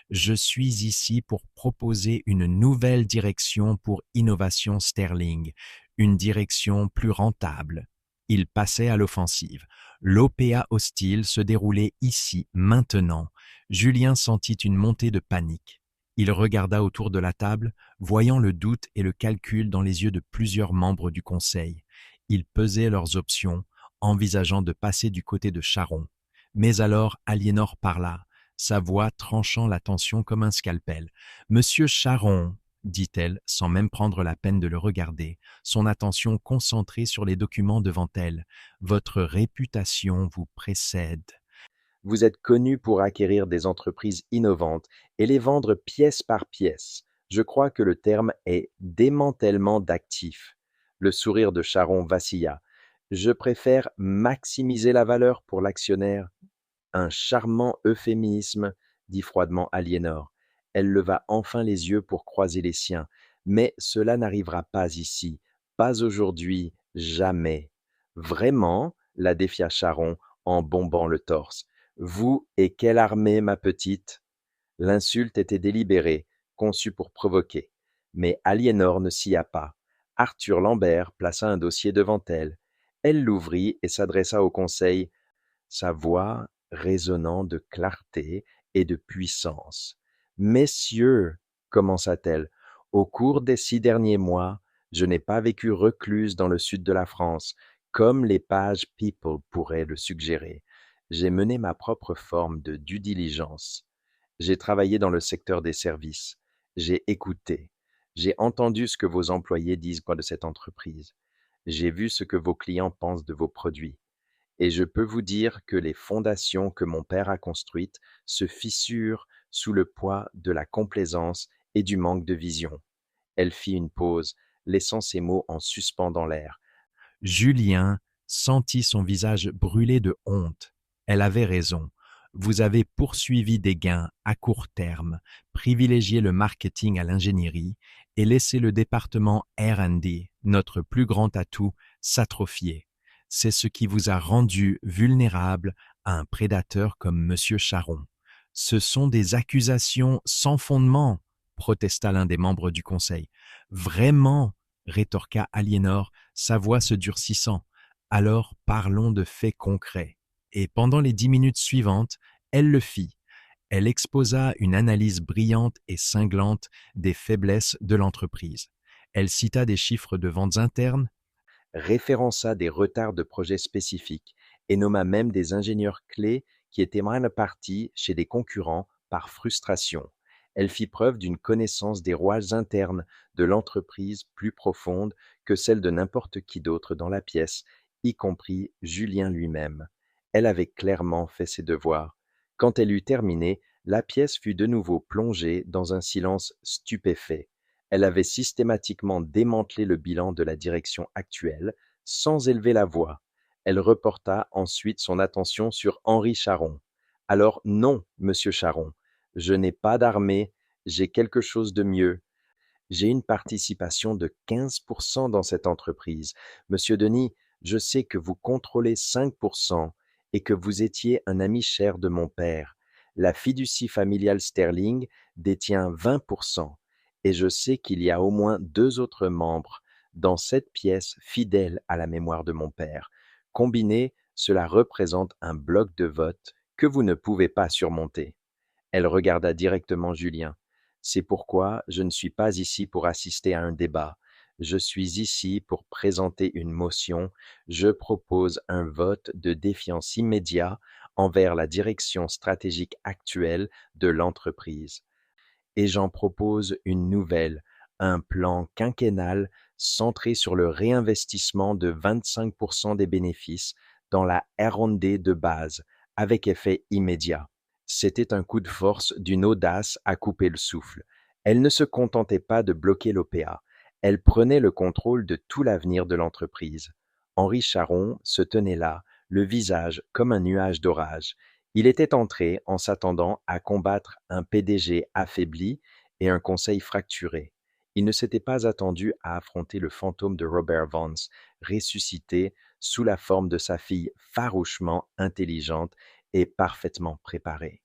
Je suis ici pour proposer une nouvelle direction pour Innovation Sterling, une direction plus rentable. » Il passait à l'offensive. L'OPA hostile se déroulait ici, maintenant. Julien sentit une montée de panique. Il regarda autour de la table, voyant le doute et le calcul dans les yeux de plusieurs membres du conseil. Il pesait leurs options, envisageant de passer du côté de Charron. Mais alors Aliénor parla, sa voix tranchant la tension comme un scalpel. « Monsieur Charron, » dit-elle, sans même prendre la peine de le regarder, son attention concentrée sur les documents devant elle. « Votre réputation vous précède. » Vous êtes connu pour acquérir des entreprises innovantes et les vendre pièce par pièce. Je crois que le terme est démantèlement d'actifs. Le sourire de Charron vacilla. Je préfère maximiser la valeur pour l'actionnaire. Un charmant euphémisme, dit froidement Aliénor. Elle leva enfin les yeux pour croiser les siens. Mais cela n'arrivera pas ici, pas aujourd'hui, jamais. Vraiment, la défia Charron en bombant le torse. Vous et quelle armée, ma petite? L'insulte était délibérée, conçue pour provoquer. Mais Aliénor ne s'y a pas. Arthur Lambert plaça un dossier devant elle. Elle l'ouvrit et s'adressa au conseil, sa voix résonnant de clarté et de puissance. « Messieurs, commença-t-elle, au cours des 6 derniers mois, je n'ai pas vécu recluse dans le sud de la France, comme les pages People pourraient le suggérer. J'ai mené ma propre forme de due diligence. J'ai travaillé dans le secteur des services. J'ai écouté. J'ai entendu ce que vos employés disent de cette entreprise. J'ai vu ce que vos clients pensent de vos produits. Et je peux vous dire que les fondations que mon père a construites se fissurent sous le poids de la complaisance et du manque de vision. » Elle fit une pause, laissant ces mots en suspens dans l'air. Julien sentit son visage brûler de honte. Elle avait raison. Vous avez poursuivi des gains à court terme, privilégié le marketing à l'ingénierie et laissé le département R&D, notre plus grand atout, s'atrophier. C'est ce qui vous a rendu vulnérable à un prédateur comme Monsieur Charron. Ce sont des accusations sans fondement, protesta l'un des membres du conseil. Vraiment, rétorqua Aliénor, sa voix se durcissant. Alors parlons de faits concrets. Et pendant les 10 minutes suivantes, elle le fit. Elle exposa une analyse brillante et cinglante des faiblesses de l'entreprise. Elle cita des chiffres de ventes internes, référença des retards de projets spécifiques et nomma même des ingénieurs clés qui étaient mal partis chez des concurrents par frustration. Elle fit preuve d'une connaissance des rouages internes de l'entreprise plus profonde que celle de n'importe qui d'autre dans la pièce, y compris Julien lui-même. Elle avait clairement fait ses devoirs. Quand elle eut terminé, la pièce fut de nouveau plongée dans un silence stupéfait. Elle avait systématiquement démantelé le bilan de la direction actuelle, sans élever la voix. Elle reporta ensuite son attention sur Henri Charron. « Alors non, monsieur Charron, je n'ai pas d'armée, j'ai quelque chose de mieux. J'ai une participation de 15% dans cette entreprise. Monsieur Denis, je sais que vous contrôlez 5% et que vous étiez un ami cher de mon père. La fiducie familiale Sterling détient 20% et je sais qu'il y a au moins 2 autres membres dans cette pièce fidèles à la mémoire de mon père. Combiné, cela représente un bloc de vote que vous ne pouvez pas surmonter. Elle regarda directement Julien. C'est pourquoi je ne suis pas ici pour assister à un débat. Je suis ici pour présenter une motion. Je propose un vote de défiance immédiat envers la direction stratégique actuelle de l'entreprise. Et j'en propose une nouvelle, un plan quinquennal centré sur le réinvestissement de 25% des bénéfices dans la R&D de base, avec effet immédiat. C'était un coup de force d'une audace à couper le souffle. Elle ne se contentait pas de bloquer l'OPA, elle prenait le contrôle de tout l'avenir de l'entreprise. Henri Charon se tenait là, le visage comme un nuage d'orage. Il était entré en s'attendant à combattre un PDG affaibli et un conseil fracturé. Il ne s'était pas attendu à affronter le fantôme de Robert Vance, ressuscité sous la forme de sa fille farouchement intelligente et parfaitement préparée.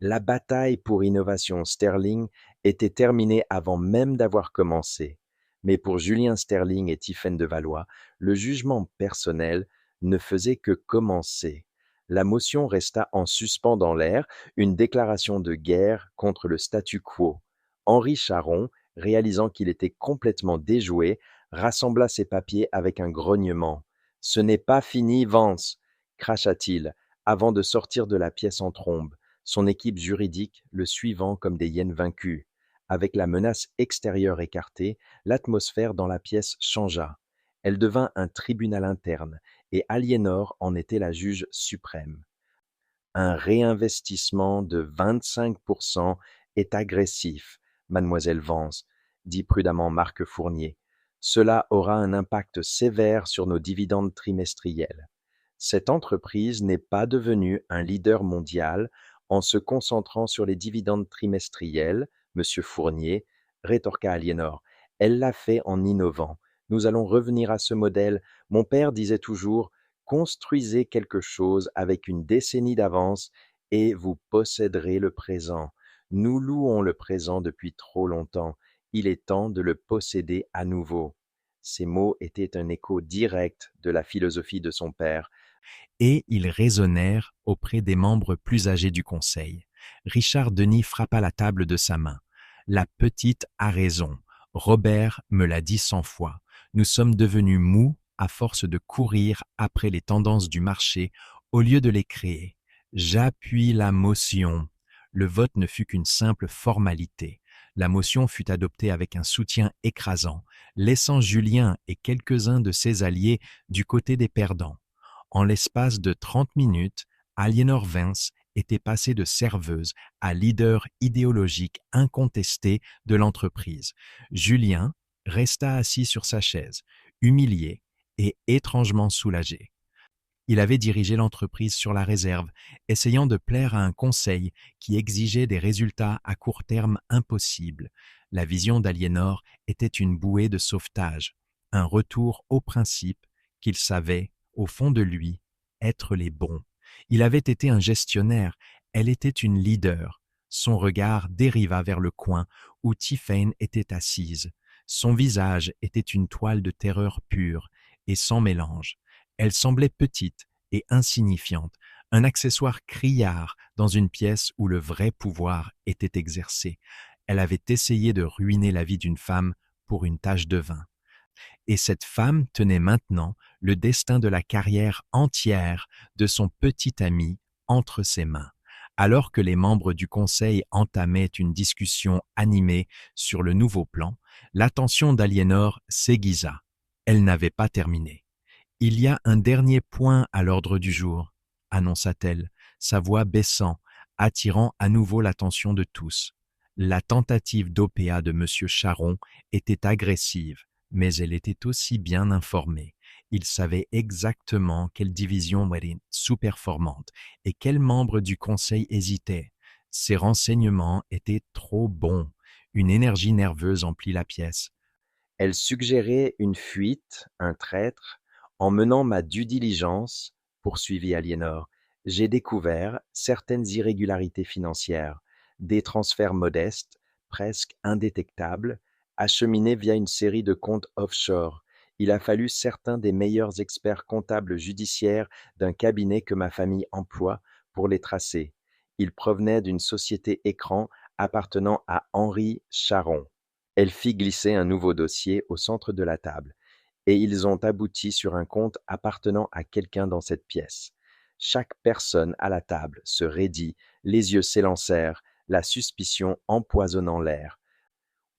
La bataille pour Innovation Sterling était terminée avant même d'avoir commencé. Mais pour Julien Sterling et Tiphaine de Valois, le jugement personnel ne faisait que commencer. La motion resta en suspens dans l'air, une déclaration de guerre contre le statu quo. Henri Charon, réalisant qu'il était complètement déjoué, rassembla ses papiers avec un grognement. « Ce n'est pas fini, Vance !» cracha-t-il, avant de sortir de la pièce en trombe, son équipe juridique le suivant comme des hyènes vaincues. Avec la menace extérieure écartée, l'atmosphère dans la pièce changea. Elle devint un tribunal interne, et Aliénor en était la juge suprême. Un réinvestissement de 25% est agressif, mademoiselle Vance, dit prudemment Marc Fournier. Cela aura un impact sévère sur nos dividendes trimestriels. Cette entreprise n'est pas devenue un leader mondial en se concentrant sur les dividendes trimestriels, monsieur Fournier, rétorqua Aliénor. Elle l'a fait en innovant. Nous allons revenir à ce modèle. Mon père disait toujours: construisez quelque chose avec une décennie d'avance et vous posséderez le présent. Nous louons le présent depuis trop longtemps. Il est temps de le posséder à nouveau. Ces mots étaient un écho direct de la philosophie de son père. Et ils résonnèrent auprès des membres plus âgés du conseil. Richard Denis frappa la table de sa main. La petite a raison. Robert me l'a dit 100 fois. Nous sommes devenus mous à force de courir après les tendances du marché au lieu de les créer. J'appuie la motion. Le vote ne fut qu'une simple formalité. La motion fut adoptée avec un soutien écrasant, laissant Julien et quelques-uns de ses alliés du côté des perdants. En l'espace de 30 minutes, Aliénor Vance était passée de serveuse à leader idéologique incontesté de l'entreprise. Julien resta assis sur sa chaise, humilié et étrangement soulagé. Il avait dirigé l'entreprise sur la réserve, essayant de plaire à un conseil qui exigeait des résultats à court terme impossibles. La vision d'Aliénor était une bouée de sauvetage, un retour au principe qu'il savait, au fond de lui, être les bons. Il avait été un gestionnaire, elle était une leader. Son regard dériva vers le coin où Tiphaine était assise. Son visage était une toile de terreur pure et sans mélange. Elle semblait petite et insignifiante, un accessoire criard dans une pièce où le vrai pouvoir était exercé. Elle avait essayé de ruiner la vie d'une femme pour une tache de vin. Et cette femme tenait maintenant le destin de la carrière entière de son petit ami entre ses mains. Alors que les membres du conseil entamaient une discussion animée sur le nouveau plan, l'attention d'Aliénor s'aiguisa. Elle n'avait pas terminé. « Il y a un dernier point à l'ordre du jour », annonça-t-elle, sa voix baissant, attirant à nouveau l'attention de tous. La tentative d'OPA de M. Charon était agressive, mais elle était aussi bien informée. Il savait exactement quelle division était sous-performante et quels membres du conseil hésitaient. Ses renseignements étaient trop bons. Une énergie nerveuse emplit la pièce. Elle suggérait une fuite, un traître. En menant ma due diligence, poursuivit Aliénor, j'ai découvert certaines irrégularités financières, des transferts modestes, presque indétectables, acheminés via une série de comptes offshore. Il a fallu certains des meilleurs experts comptables judiciaires d'un cabinet que ma famille emploie pour les tracer. Ils provenaient d'une société écran appartenant à Henri Charon. Elle fit glisser un nouveau dossier au centre de la table, et ils ont abouti sur un compte appartenant à quelqu'un dans cette pièce. Chaque personne à la table se raidit, les yeux s'élancèrent, la suspicion empoisonnant l'air.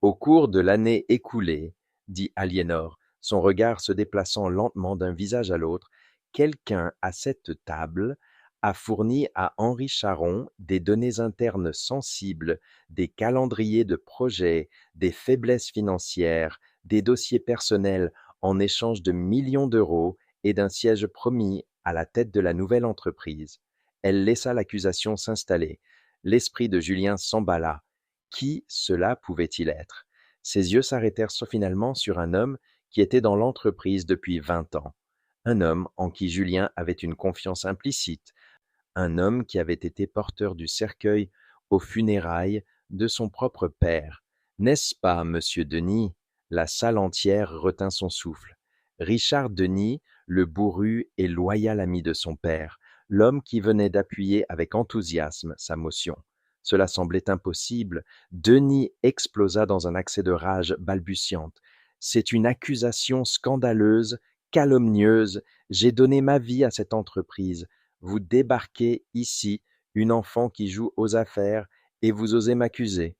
Au cours de l'année écoulée, dit Aliénor, son regard se déplaçant lentement d'un visage à l'autre, quelqu'un à cette table a fourni à Henri Charon des données internes sensibles, des calendriers de projets, des faiblesses financières, des dossiers personnels en échange de millions d'euros et d'un siège promis à la tête de la nouvelle entreprise. Elle laissa l'accusation s'installer. L'esprit de Julien s'emballa. Qui cela pouvait-il être? Ses yeux s'arrêtèrent finalement sur un homme qui était dans l'entreprise depuis 20 ans. Un homme en qui Julien avait une confiance implicite, un homme qui avait été porteur du cercueil aux funérailles de son propre père. N'est-ce pas, monsieur Denis? La salle entière retint son souffle. Richard Denis, le bourru et loyal ami de son père, l'homme qui venait d'appuyer avec enthousiasme sa motion. Cela semblait impossible. Denis explosa dans un accès de rage balbutiante. C'est une accusation scandaleuse, calomnieuse. J'ai donné ma vie à cette entreprise. Vous débarquez ici, une enfant qui joue aux affaires, et vous osez m'accuser.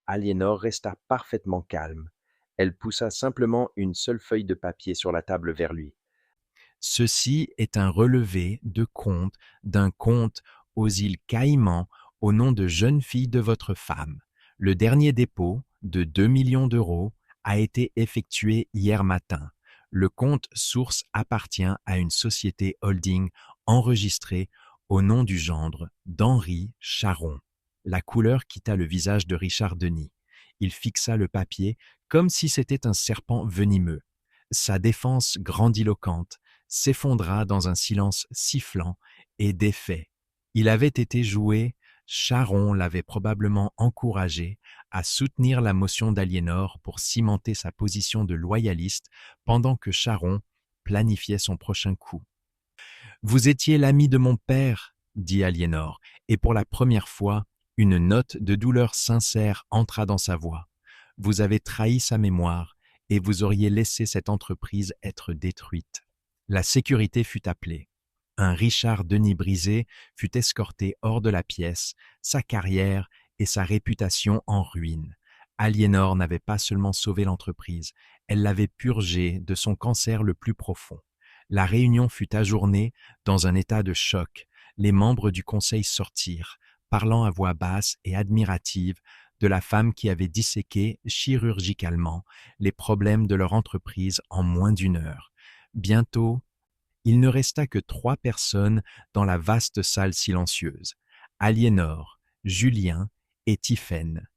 Aliénor resta parfaitement calme. Elle poussa simplement une seule feuille de papier sur la table vers lui. Ceci est un relevé de compte d'un compte aux îles Caïmans au nom de jeune fille de votre femme. Le dernier dépôt, de 2 millions d'euros, a été effectué hier matin. Le compte source appartient à une société holding enregistrée au nom du gendre d'Henri Charon. La couleur quitta le visage de Richard Denis. Il fixa le papier comme si c'était un serpent venimeux. Sa défense grandiloquente s'effondra dans un silence sifflant et défait. Il avait été joué, Charon l'avait probablement encouragé à soutenir la motion d'Aliénor pour cimenter sa position de loyaliste pendant que Charon planifiait son prochain coup. « Vous étiez l'ami de mon père, dit Aliénor, et pour la première fois, une note de douleur sincère entra dans sa voix. Vous avez trahi sa mémoire et vous auriez laissé cette entreprise être détruite. La sécurité fut appelée. Un Richard Denis brisé fut escorté hors de la pièce, sa carrière et sa réputation en ruine. Aliénor n'avait pas seulement sauvé l'entreprise, elle l'avait purgée de son cancer le plus profond. La réunion fut ajournée dans un état de choc. Les membres du conseil sortirent, parlant à voix basse et admirative de la femme qui avait disséqué chirurgicalement les problèmes de leur entreprise en moins d'une heure. Bientôt, il ne resta que 3 personnes dans la vaste salle silencieuse. Aliénor, Julien et Tiphaine.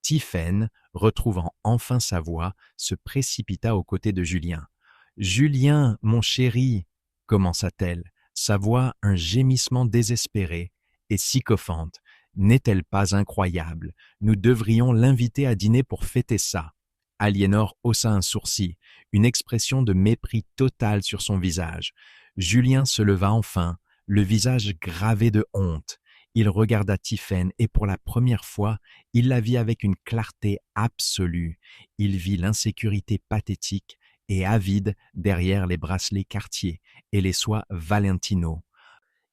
Tiphaine, retrouvant enfin sa voix, se précipita aux côtés de Julien. « Julien, mon chéri !» commença-t-elle, sa voix un gémissement désespéré et sycophante. « N'est-elle pas incroyable? Nous devrions l'inviter à dîner pour fêter ça. » Aliénor haussa un sourcil, une expression de mépris total sur son visage. Julien se leva enfin, le visage gravé de honte. Il regarda Tiphaine et pour la première fois, il la vit avec une clarté absolue. Il vit l'insécurité pathétique et avide derrière les bracelets Cartier et les soies Valentino.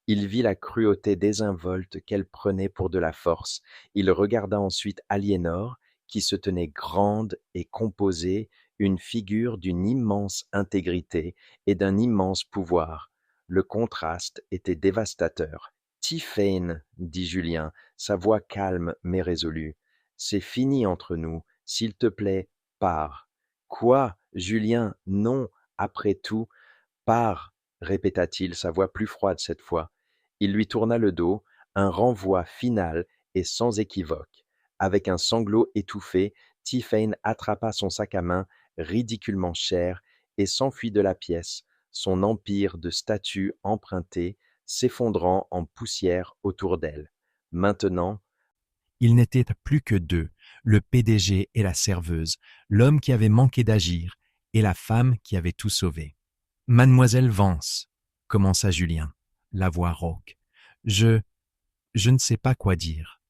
Il vit la cruauté désinvolte qu'elle prenait pour de la force. Il regarda ensuite Aliénor, qui se tenait grande et composée, une figure d'une immense intégrité et d'un immense pouvoir. Le contraste était dévastateur. Tiphaine, dit Julien, sa voix calme mais résolue, c'est fini entre nous. S'il te plaît, pars. Quoi, Julien? Non, après tout, pars, répéta-t-il, sa voix plus froide cette fois. Il lui tourna le dos, un renvoi final et sans équivoque. Avec un sanglot étouffé, Tiffany attrapa son sac à main, ridiculement cher, et s'enfuit de la pièce, son empire de statues empruntées s'effondrant en poussière autour d'elle. Maintenant, Ils n'étaient plus que deux, le PDG et la serveuse, l'homme qui avait manqué d'agir et la femme qui avait tout sauvé. Mademoiselle Vance, commença Julien, la voix rauque. Je ne sais pas quoi dire.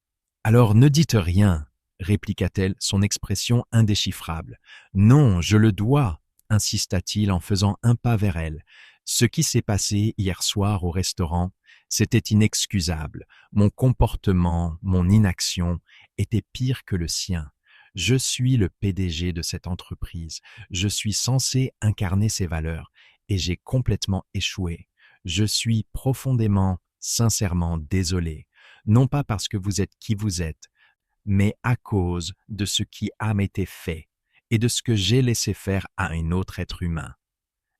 Alors ne dites rien, répliqua-t-elle, son expression indéchiffrable. Non, je le dois, insista-t-il en faisant un pas vers elle. Ce qui s'est passé hier soir au restaurant, c'était inexcusable. Mon comportement, mon inaction était pire que le sien. Je suis le PDG de cette entreprise. Je suis censé incarner ses valeurs et j'ai complètement échoué. Je suis profondément, sincèrement désolé. Non pas parce que vous êtes qui vous êtes, mais à cause de ce qui a été fait et de ce que j'ai laissé faire à un autre être humain.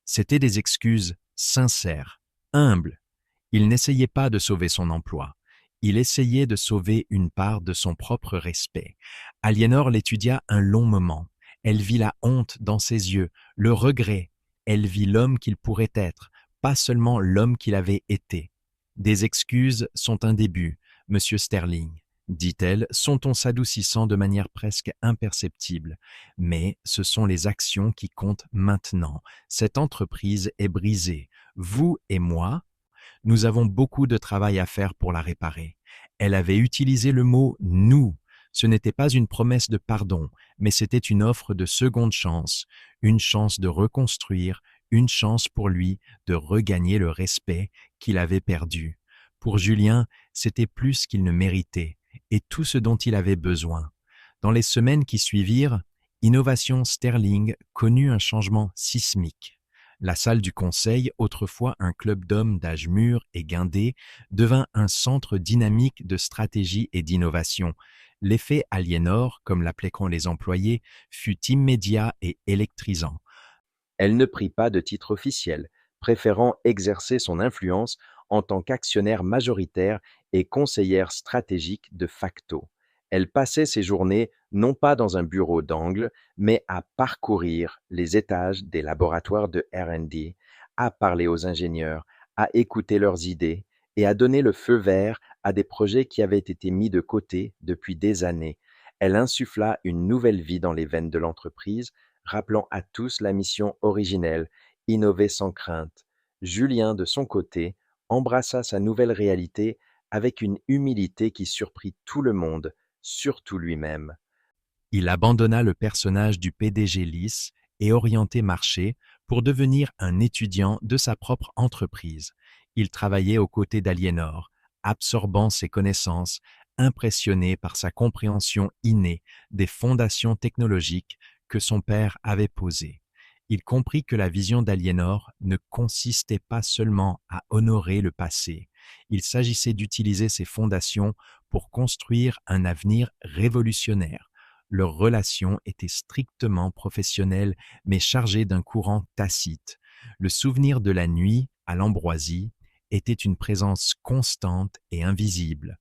C'étaient des excuses sincères, humbles. Il n'essayait pas de sauver son emploi. Il essayait de sauver une part de son propre respect. Aliénor l'étudia un long moment. Elle vit la honte dans ses yeux, le regret. Elle vit l'homme qu'il pourrait être, pas seulement l'homme qu'il avait été. Des excuses sont un début, monsieur Sterling, dit-elle, son ton s'adoucissant de manière presque imperceptible. Mais ce sont les actions qui comptent maintenant. Cette entreprise est brisée. Vous et moi, nous avons beaucoup de travail à faire pour la réparer. Elle avait utilisé le mot « nous ». Ce n'était pas une promesse de pardon, mais c'était une offre de seconde chance, une chance de reconstruire, une chance pour lui de regagner le respect qu'il avait perdu. Pour Julien, c'était plus qu'il ne méritait, et tout ce dont il avait besoin. Dans les semaines qui suivirent, Innovation Sterling connut un changement sismique. La salle du conseil, autrefois un club d'hommes d'âge mûr et guindé, devint un centre dynamique de stratégie et d'innovation. L'effet Aliénor, comme l'appelaient les employés, fut immédiat et électrisant. elle ne prit pas de titre officiel, préférant exercer son influence en tant qu'actionnaire majoritaire et conseillère stratégique de facto. Elle passait ses journées non pas dans un bureau d'angle, mais à parcourir les étages des laboratoires de R&D, à parler aux ingénieurs, à écouter leurs idées et à donner le feu vert à des projets qui avaient été mis de côté depuis des années. Elle insuffla une nouvelle vie dans les veines de l'entreprise, rappelant à tous la mission originelle, innover sans crainte. Julien, de son côté, embrassa sa nouvelle réalité avec une humilité qui surprit tout le monde, surtout lui-même. Il abandonna le personnage du PDG lisse et orienté marché pour devenir un étudiant de sa propre entreprise. Il travaillait aux côtés d'Aliénor, absorbant ses connaissances, impressionné par sa compréhension innée des fondations technologiques que son père avait posées. Il comprit que la vision d'Aliénor ne consistait pas seulement à honorer le passé, il s'agissait d'utiliser ces fondations pour construire un avenir révolutionnaire. Leur relation était strictement professionnelle, mais chargée d'un courant tacite. Le souvenir de la nuit, à l'Ambroisie, était une présence constante et invisible.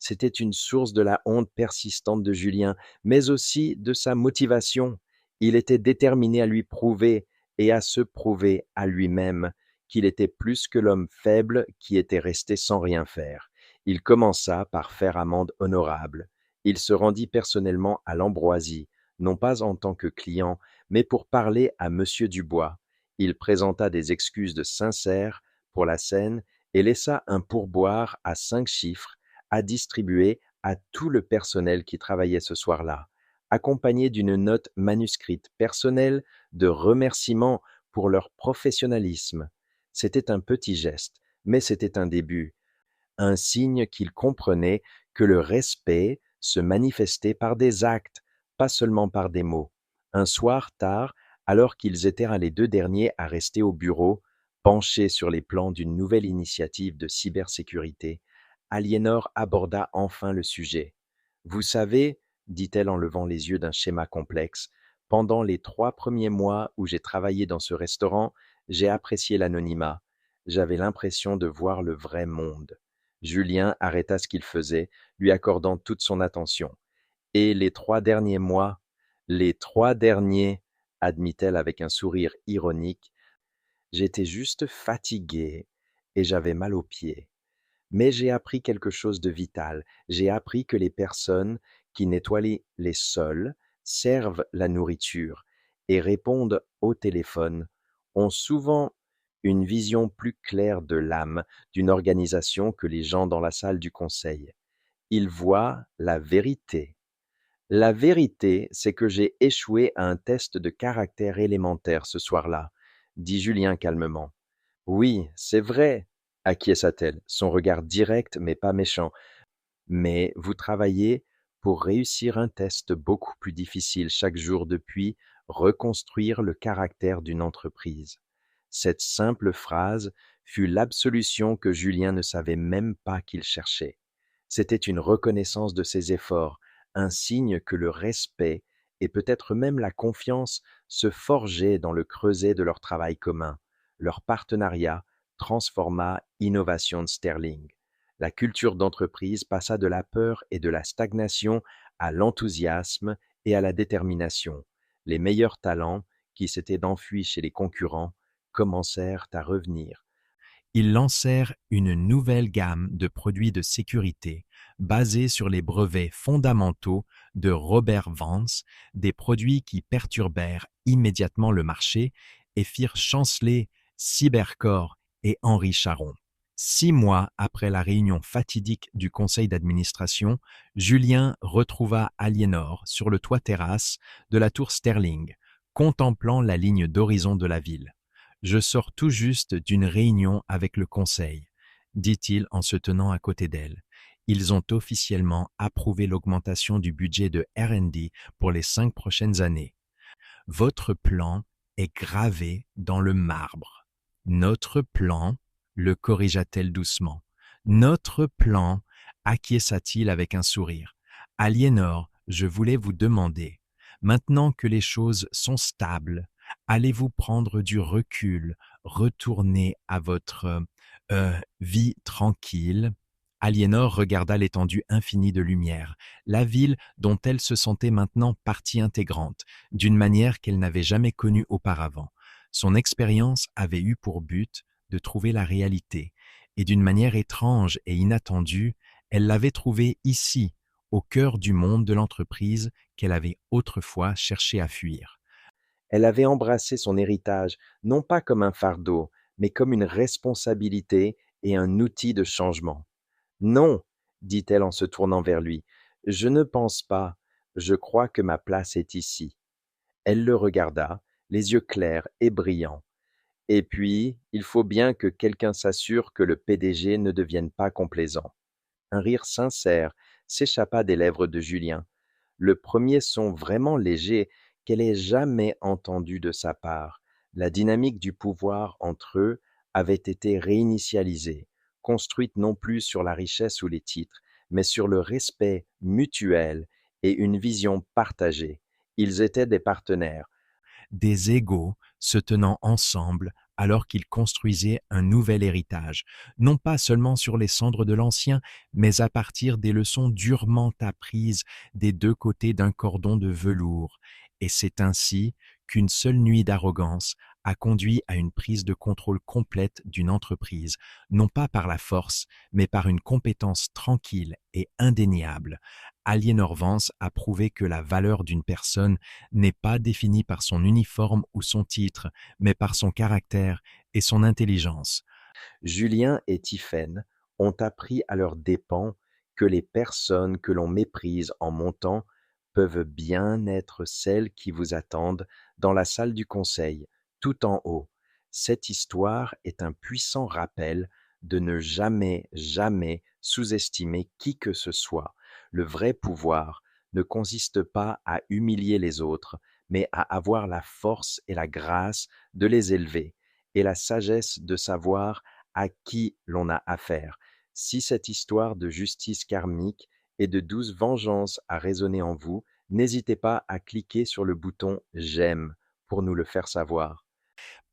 C'était une source de la honte persistante de Julien, mais aussi de sa motivation. Il était déterminé à lui prouver et à se prouver à lui-même qu'il était plus que l'homme faible qui était resté sans rien faire. Il commença par faire amende honorable. Il se rendit personnellement à l'Ambroisie, non pas en tant que client, mais pour parler à Monsieur Dubois. Il présenta des excuses de sincères pour la scène et laissa un pourboire à 5 chiffres à distribuer à tout le personnel qui travaillait ce soir-là, accompagné d'une note manuscrite personnelle de remerciements pour leur professionnalisme. C'était un petit geste, mais c'était un début, un signe qu'il comprenait que le respect se manifestait par des actes, pas seulement par des mots. Un soir tard, alors qu'ils étaient les deux derniers à rester au bureau, penchés sur les plans d'une nouvelle initiative de cybersécurité, Aliénor aborda enfin le sujet. Vous savez, dit-elle en levant les yeux d'un schéma complexe, pendant les 3 premiers mois où j'ai travaillé dans ce restaurant, j'ai apprécié l'anonymat. J'avais l'impression de voir le vrai monde. Julien arrêta ce qu'il faisait, lui accordant toute son attention. Et les 3 derniers mois, les 3 derniers, admit-elle avec un sourire ironique, j'étais juste fatiguée et j'avais mal aux pieds. Mais j'ai appris quelque chose de vital. J'ai appris que les personnes qui nettoient les sols, servent la nourriture et répondent au téléphone ont souvent une vision plus claire de l'âme d'une organisation que les gens dans la salle du conseil. Ils voient la vérité. La vérité, c'est que j'ai échoué à un test de caractère élémentaire ce soir-là, dit Julien calmement. Oui, c'est vrai, acquiesça-t-elle, son regard direct mais pas méchant. Mais vous travaillez pour réussir un test beaucoup plus difficile chaque jour depuis reconstruire le caractère d'une entreprise. Cette simple phrase fut l'absolution que Julien ne savait même pas qu'il cherchait. C'était une reconnaissance de ses efforts, un signe que le respect et peut-être même la confiance se forgeaient dans le creuset de leur travail commun. Leur partenariat transforma Innovation Sterling. La culture d'entreprise passa de la peur et de la stagnation à l'enthousiasme et à la détermination. Les meilleurs talents, qui s'étaient enfuis chez les concurrents, commencèrent à revenir. Ils lancèrent une nouvelle gamme de produits de sécurité basés sur les brevets fondamentaux de Robert Vance, des produits qui perturbèrent immédiatement le marché et firent chanceler Cybercore et Henri Charon. 6 mois après la réunion fatidique du conseil d'administration, Julien retrouva Aliénor sur le toit terrasse de la tour Sterling, contemplant la ligne d'horizon de la ville. Je sors tout juste d'une réunion avec le conseil, dit-il en se tenant à côté d'elle. Ils ont officiellement approuvé l'augmentation du budget de R&D pour les 5 prochaines années. Votre plan est gravé dans le marbre. Notre plan, le corrigea-t-elle doucement. Notre plan, acquiesça-t-il avec un sourire. Aliénor, je voulais vous demander, maintenant que les choses sont stables, allez-vous prendre du recul, retourner à votre vie tranquille? Aliénor regarda l'étendue infinie de lumière, la ville dont elle se sentait maintenant partie intégrante, d'une manière qu'elle n'avait jamais connue auparavant. Son expérience avait eu pour but de trouver la réalité, et d'une manière étrange et inattendue, elle l'avait trouvée ici, au cœur du monde de l'entreprise qu'elle avait autrefois cherché à fuir. Elle avait embrassé son héritage, non pas comme un fardeau, mais comme une responsabilité et un outil de changement. Non, dit-elle en se tournant vers lui, je ne pense pas, je crois que ma place est ici. Elle le regarda, les yeux clairs et brillants. Et puis, il faut bien que quelqu'un s'assure que le PDG ne devienne pas complaisant. Un rire sincère s'échappa des lèvres de Julien, le premier son vraiment léger qu'elle ait jamais entendu de sa part. La dynamique du pouvoir entre eux avait été réinitialisée, construite non plus sur la richesse ou les titres, mais sur le respect mutuel et une vision partagée. Ils étaient des partenaires. Des égaux se tenant ensemble alors qu'ils construisaient un nouvel héritage, non pas seulement sur les cendres de l'ancien, mais à partir des leçons durement apprises des deux côtés d'un cordon de velours. Et c'est ainsi qu'une seule nuit d'arrogance a conduit à une prise de contrôle complète d'une entreprise, non pas par la force, mais par une compétence tranquille et indéniable. Aliénor Vance a prouvé que la valeur d'une personne n'est pas définie par son uniforme ou son titre, mais par son caractère et son intelligence. Julien et Tiphaine ont appris à leurs dépens que les personnes que l'on méprise en montant peuvent bien être celles qui vous attendent dans la salle du conseil, tout en haut. Cette histoire est un puissant rappel de ne jamais, jamais sous-estimer qui que ce soit. Le vrai pouvoir ne consiste pas à humilier les autres, mais à avoir la force et la grâce de les élever, et la sagesse de savoir à qui l'on a affaire. Si cette histoire de justice karmique et de douce vengeance a résonné en vous, n'hésitez pas à cliquer sur le bouton j'aime pour nous le faire savoir.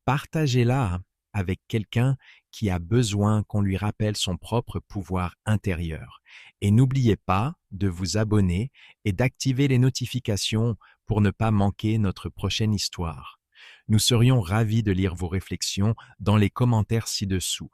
Partagez-la avec quelqu'un qui a besoin qu'on lui rappelle son propre pouvoir intérieur. Et n'oubliez pas de vous abonner et d'activer les notifications pour ne pas manquer notre prochaine histoire. Nous serions ravis de lire vos réflexions dans les commentaires ci-dessous.